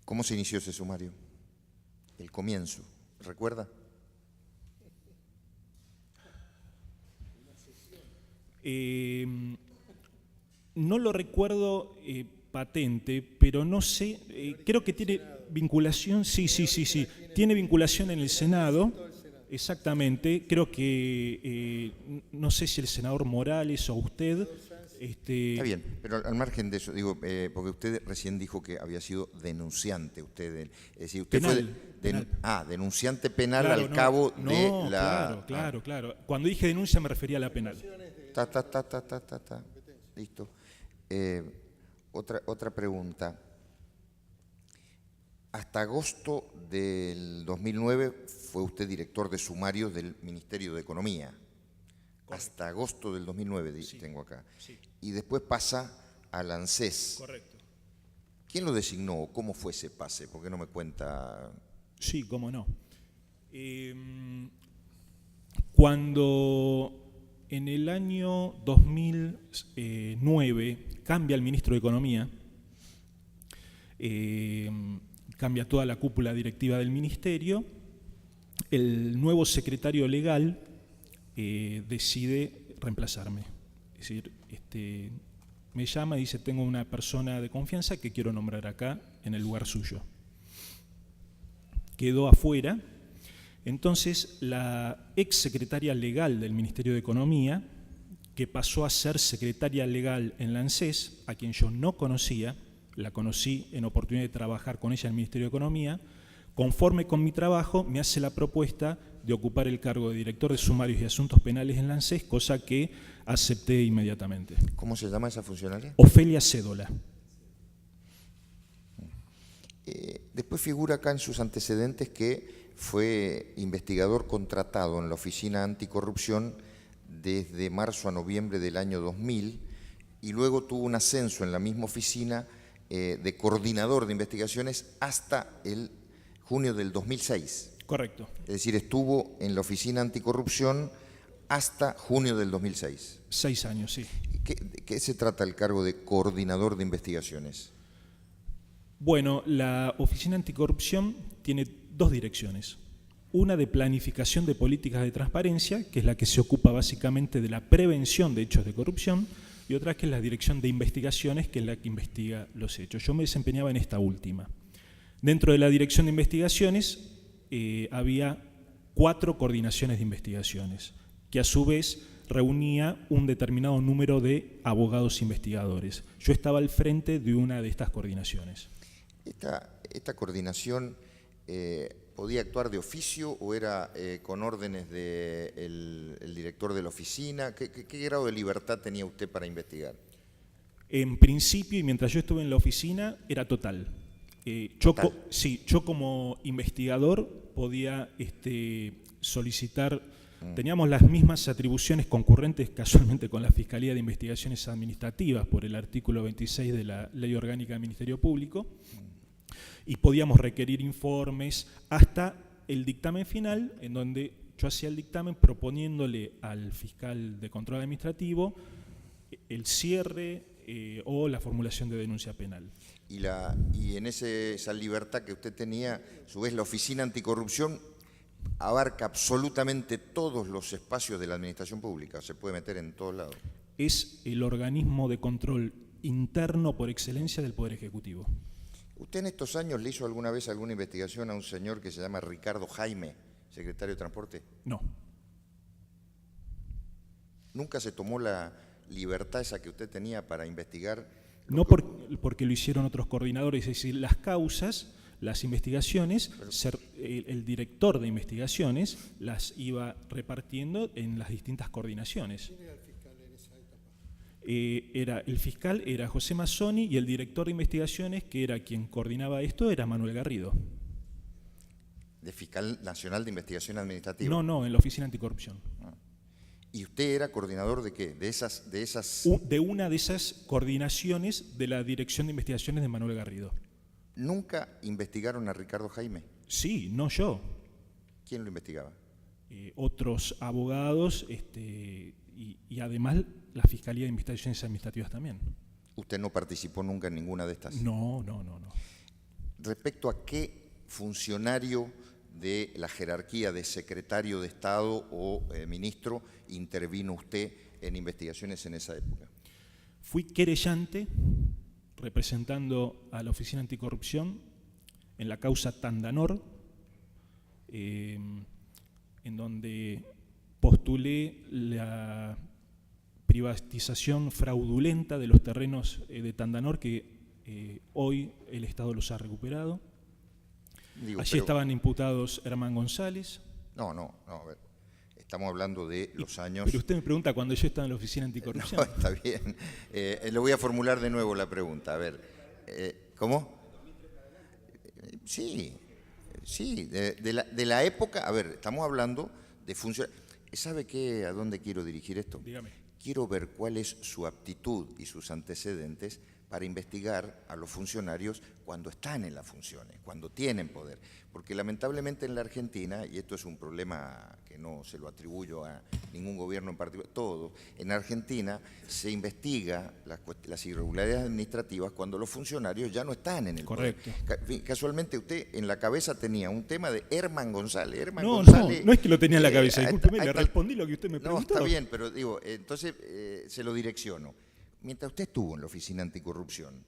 ¿Cómo se inició ese sumario? El comienzo, ¿recuerda? No lo recuerdo patente, pero no sé, creo que tiene vinculación, sí, tiene vinculación en el Senado, exactamente, creo que, no sé si el senador Morales o usted... Está bien, pero al margen de eso, digo, porque usted recién dijo que había sido denunciante, usted, es decir, usted penal, fue denunciante penal claro, al cabo de la... Claro. Cuando dije denuncia me refería a la penal. Listo. Otra pregunta. Hasta agosto del 2009 fue usted director de sumarios del Ministerio de Economía. Correcto. Hasta agosto del 2009, sí, tengo acá. Sí. Y después pasa al ANSES. Correcto. ¿Quién lo designó? ¿Cómo fue ese pase? ¿Por qué no me cuenta? Sí, cómo no. Cuando en el año 2009 cambia el ministro de Economía, cambia toda la cúpula directiva del ministerio, el nuevo secretario legal decide reemplazarme. Es decir, me llama y dice, tengo una persona de confianza que quiero nombrar acá en el lugar suyo. Quedó afuera. Entonces, la ex secretaria legal del Ministerio de Economía, que pasó a ser secretaria legal en la ANSES, a quien yo no conocía, la conocí en oportunidad de trabajar con ella en el Ministerio de Economía, conforme con mi trabajo, me hace la propuesta de ocupar el cargo de director de sumarios y asuntos penales en la ANSES, cosa que acepté inmediatamente. ¿Cómo se llama esa funcionaria? Ofelia Cédola. Después figura acá en sus antecedentes que fue investigador contratado en la Oficina Anticorrupción desde marzo a noviembre del año 2000 y luego tuvo un ascenso en la misma oficina de coordinador de investigaciones hasta el junio del 2006. Correcto. Es decir, estuvo en la Oficina Anticorrupción hasta junio del 2006. 6 años, sí. ¿Qué se trata el cargo de coordinador de investigaciones? Bueno, la Oficina Anticorrupción tiene 2 direcciones. Una de planificación de políticas de transparencia, que es la que se ocupa básicamente de la prevención de hechos de corrupción, y otra que es la Dirección de Investigaciones, que es la que investiga los hechos. Yo me desempeñaba en esta última. Dentro de la Dirección de Investigaciones había 4 coordinaciones de investigaciones, que a su vez reunía un determinado número de abogados investigadores. Yo estaba al frente de una de estas coordinaciones. ¿Esta coordinación podía actuar de oficio o era con órdenes del director de la oficina? ¿Qué grado de libertad tenía usted para investigar? En principio, y mientras yo estuve en la oficina, era total. Yo como investigador podía solicitar, teníamos las mismas atribuciones concurrentes casualmente con la Fiscalía de Investigaciones Administrativas por el artículo 26 de la Ley Orgánica del Ministerio Público, y podíamos requerir informes hasta el dictamen final, en donde yo hacía el dictamen proponiéndole al fiscal de control administrativo el cierre o la formulación de denuncia penal. Y en esa libertad que usted tenía, a su vez la Oficina Anticorrupción abarca absolutamente todos los espacios de la administración pública, se puede meter en todos lados. Es el organismo de control interno por excelencia del Poder Ejecutivo. ¿Usted en estos años le hizo alguna vez alguna investigación a un señor que se llama Ricardo Jaime, secretario de Transporte? No. ¿Nunca se tomó la libertad esa que usted tenía para investigar? No porque lo hicieron otros coordinadores, es decir, las causas, las investigaciones, el director de investigaciones las iba repartiendo en las distintas coordinaciones. ¿Quién era el fiscal en esa etapa? El fiscal era José Mazzoni y el director de investigaciones, que era quien coordinaba esto, era Manuel Garrido. de Fiscal Nacional de Investigación Administrativa. No, en la Oficina Anticorrupción. ¿Y usted era coordinador de qué? De esas... De una de esas coordinaciones de la Dirección de Investigaciones de Manuel Garrido. ¿Nunca investigaron a Ricardo Jaime? Sí, no yo. ¿Quién lo investigaba? Otros abogados y además la Fiscalía de Investigaciones Administrativas también. ¿Usted no participó nunca en ninguna de estas? No. ¿Respecto a qué funcionario de la jerarquía de secretario de Estado o ministro intervino usted en investigaciones en esa época? Fui querellante representando a la Oficina Anticorrupción en la causa Tandanor, en donde postulé la privatización fraudulenta de los terrenos de Tandanor que hoy el Estado los ha recuperado. Allí estaban imputados Herman González. No, a ver, estamos hablando de los años... Pero usted me pregunta cuando yo estaba en la Oficina Anticorrupción. No, está bien. Le voy a formular de nuevo la pregunta. A ver, ¿cómo? Sí, de la época... A ver, estamos hablando de funcionarios... ¿Sabe qué, a dónde quiero dirigir esto? Dígame. Quiero ver cuál es su aptitud y sus antecedentes para investigar a los funcionarios cuando están en las funciones, cuando tienen poder. Porque lamentablemente en la Argentina, y esto es un problema que no se lo atribuyo a ningún gobierno en particular, todo, en Argentina se investiga las irregularidades administrativas cuando los funcionarios ya no están en el Correcto. poder. Casualmente usted en la cabeza tenía un tema de Herman González. No es que lo tenía en la cabeza, discúlpeme, le respondí lo que usted me preguntó. No, está bien, pero digo, entonces se lo direcciono. Mientras usted estuvo en la Oficina Anticorrupción,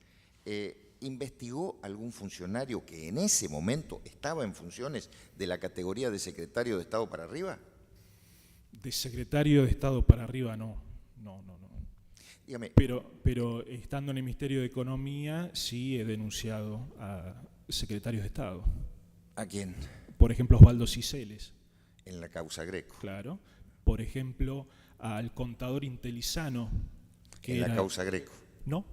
¿investigó algún funcionario que en ese momento estaba en funciones de la categoría de secretario de Estado para arriba? De secretario de Estado para arriba, no. Dígame. Pero estando en el Ministerio de Economía, sí he denunciado a secretarios de Estado. ¿A quién? Por ejemplo, Osvaldo Ciceles. En la causa Greco. Claro. Por ejemplo, al contador Intelizano. En la causa Greco. No.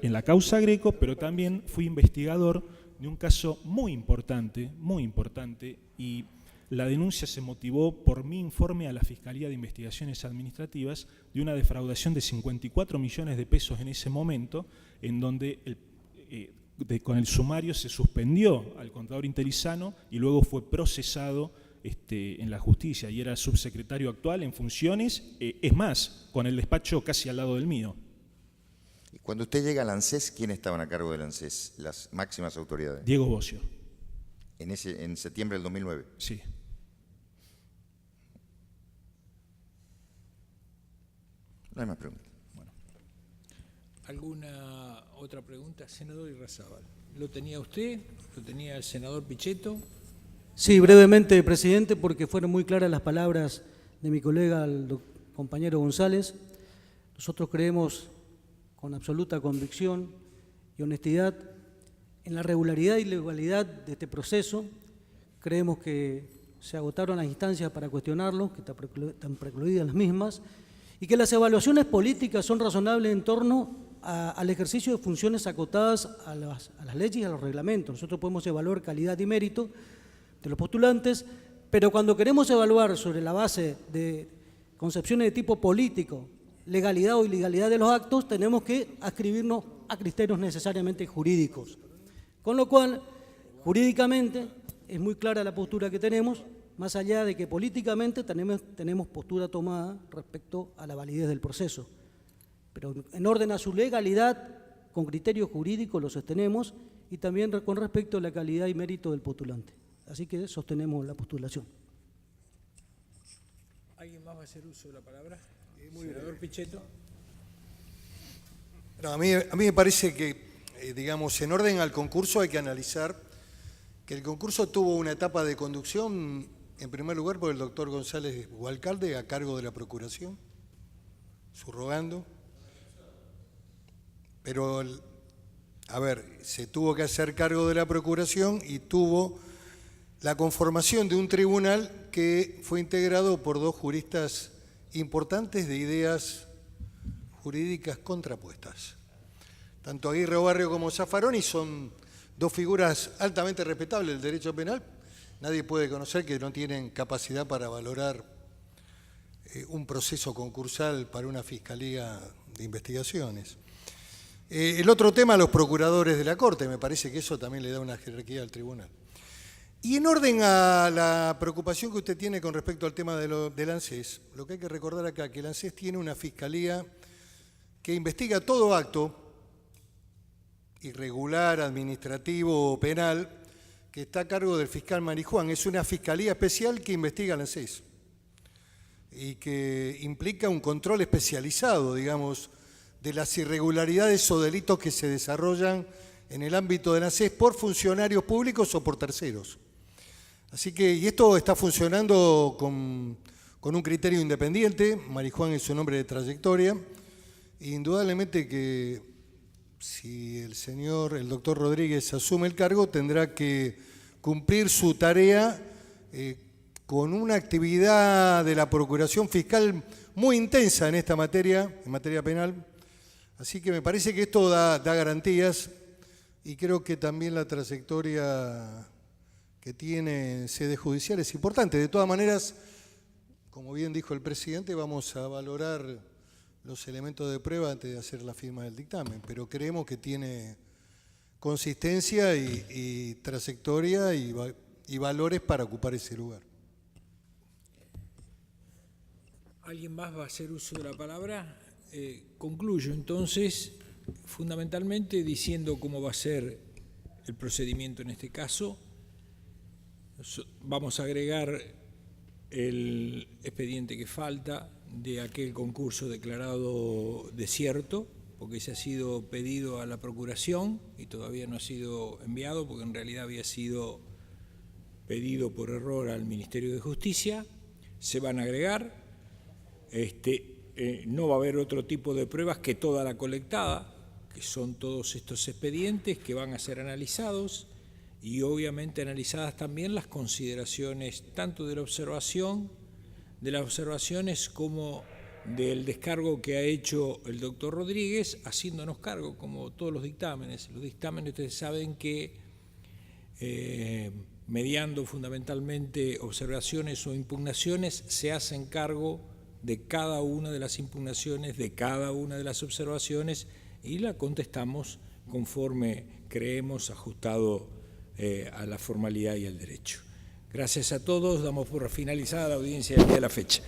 En la causa Greco, pero también fui investigador de un caso muy importante, y la denuncia se motivó por mi informe a la Fiscalía de Investigaciones Administrativas de una defraudación de 54 millones de pesos en ese momento, en donde con el sumario se suspendió al contador Intelizano y luego fue procesado en la justicia, y era subsecretario actual en funciones, es más, con el despacho casi al lado del mío. Y cuando usted llega al ANSES, ¿quién estaban a cargo del ANSES, las máximas autoridades? Diego Bocio. En septiembre del 2009. Sí. No hay más preguntas. Bueno. ¿Alguna otra pregunta? Senador Irrazábal. ¿Lo tenía usted? ¿Lo tenía el senador Pichetto? Sí, brevemente, presidente, porque fueron muy claras las palabras de mi colega, el compañero González. Nosotros creemos con absoluta convicción y honestidad en la regularidad y legalidad de este proceso. Creemos que se agotaron las instancias para cuestionarlo, que están precluidas las mismas, y que las evaluaciones políticas son razonables en torno al ejercicio de funciones acotadas a las leyes y a los reglamentos. Nosotros podemos evaluar calidad y mérito de los postulantes, pero cuando queremos evaluar sobre la base de concepciones de tipo político, legalidad o ilegalidad de los actos, tenemos que adscribirnos a criterios necesariamente jurídicos. Con lo cual, jurídicamente, es muy clara la postura que tenemos, más allá de que políticamente tenemos postura tomada respecto a la validez del proceso. Pero en orden a su legalidad, con criterios jurídicos lo sostenemos, y también con respecto a la calidad y mérito del postulante. Así que sostenemos la postulación. ¿Alguien más va a hacer uso de la palabra? Senador Pichetto. No, a mí me parece que, digamos, en orden al concurso hay que analizar que el concurso tuvo una etapa de conducción, en primer lugar, por el doctor González Hualcalde, a cargo de la Procuración, subrogando. Pero, a ver, se tuvo que hacer cargo de la Procuración y tuvo la conformación de un tribunal que fue integrado por dos juristas importantes de ideas jurídicas contrapuestas. Tanto Aguirre Barrio como Zaffaroni son dos figuras altamente respetables del derecho penal nadie puede conocer que no tienen capacidad para valorar un proceso concursal para una fiscalía de investigaciones. El otro tema, los procuradores de la Corte, me parece que eso también le da una jerarquía al tribunal. Y en orden a la preocupación que usted tiene con respecto al tema del ANSES, lo que hay que recordar acá es que el ANSES tiene una fiscalía que investiga todo acto irregular, administrativo o penal que está a cargo del fiscal Marijuán. Es una fiscalía especial que investiga el ANSES y que implica un control especializado, digamos, de las irregularidades o delitos que se desarrollan en el ámbito del ANSES por funcionarios públicos o por terceros. Así que, y esto está funcionando con un criterio independiente. Marijuán es un hombre de trayectoria. Indudablemente que si el doctor Rodríguez asume el cargo, tendrá que cumplir su tarea con una actividad de la Procuración Fiscal muy intensa en esta materia, en materia penal. Así que me parece que esto da garantías y creo que también la trayectoria que tiene en sede judicial es importante. De todas maneras, como bien dijo el presidente, vamos a valorar los elementos de prueba antes de hacer la firma del dictamen, pero creemos que tiene consistencia y trayectoria y valores para ocupar ese lugar. ¿Alguien más va a hacer uso de la palabra? Concluyo entonces, fundamentalmente diciendo cómo va a ser el procedimiento en este caso. Vamos a agregar el expediente que falta de aquel concurso declarado desierto, porque ese ha sido pedido a la Procuración y todavía no ha sido enviado, porque en realidad había sido pedido por error al Ministerio de Justicia. Se van a agregar, no va a haber otro tipo de pruebas que toda la colectada, que son todos estos expedientes que van a ser analizados y obviamente analizadas también las consideraciones tanto de las observaciones como del descargo que ha hecho el doctor Rodríguez, haciéndonos cargo, como todos los dictámenes. Los dictámenes, ustedes saben que mediando fundamentalmente observaciones o impugnaciones, se hacen cargo de cada una de las impugnaciones, de cada una de las observaciones y la contestamos conforme creemos ajustado a la formalidad y al derecho. Gracias a todos, damos por finalizada la audiencia del día de la fecha.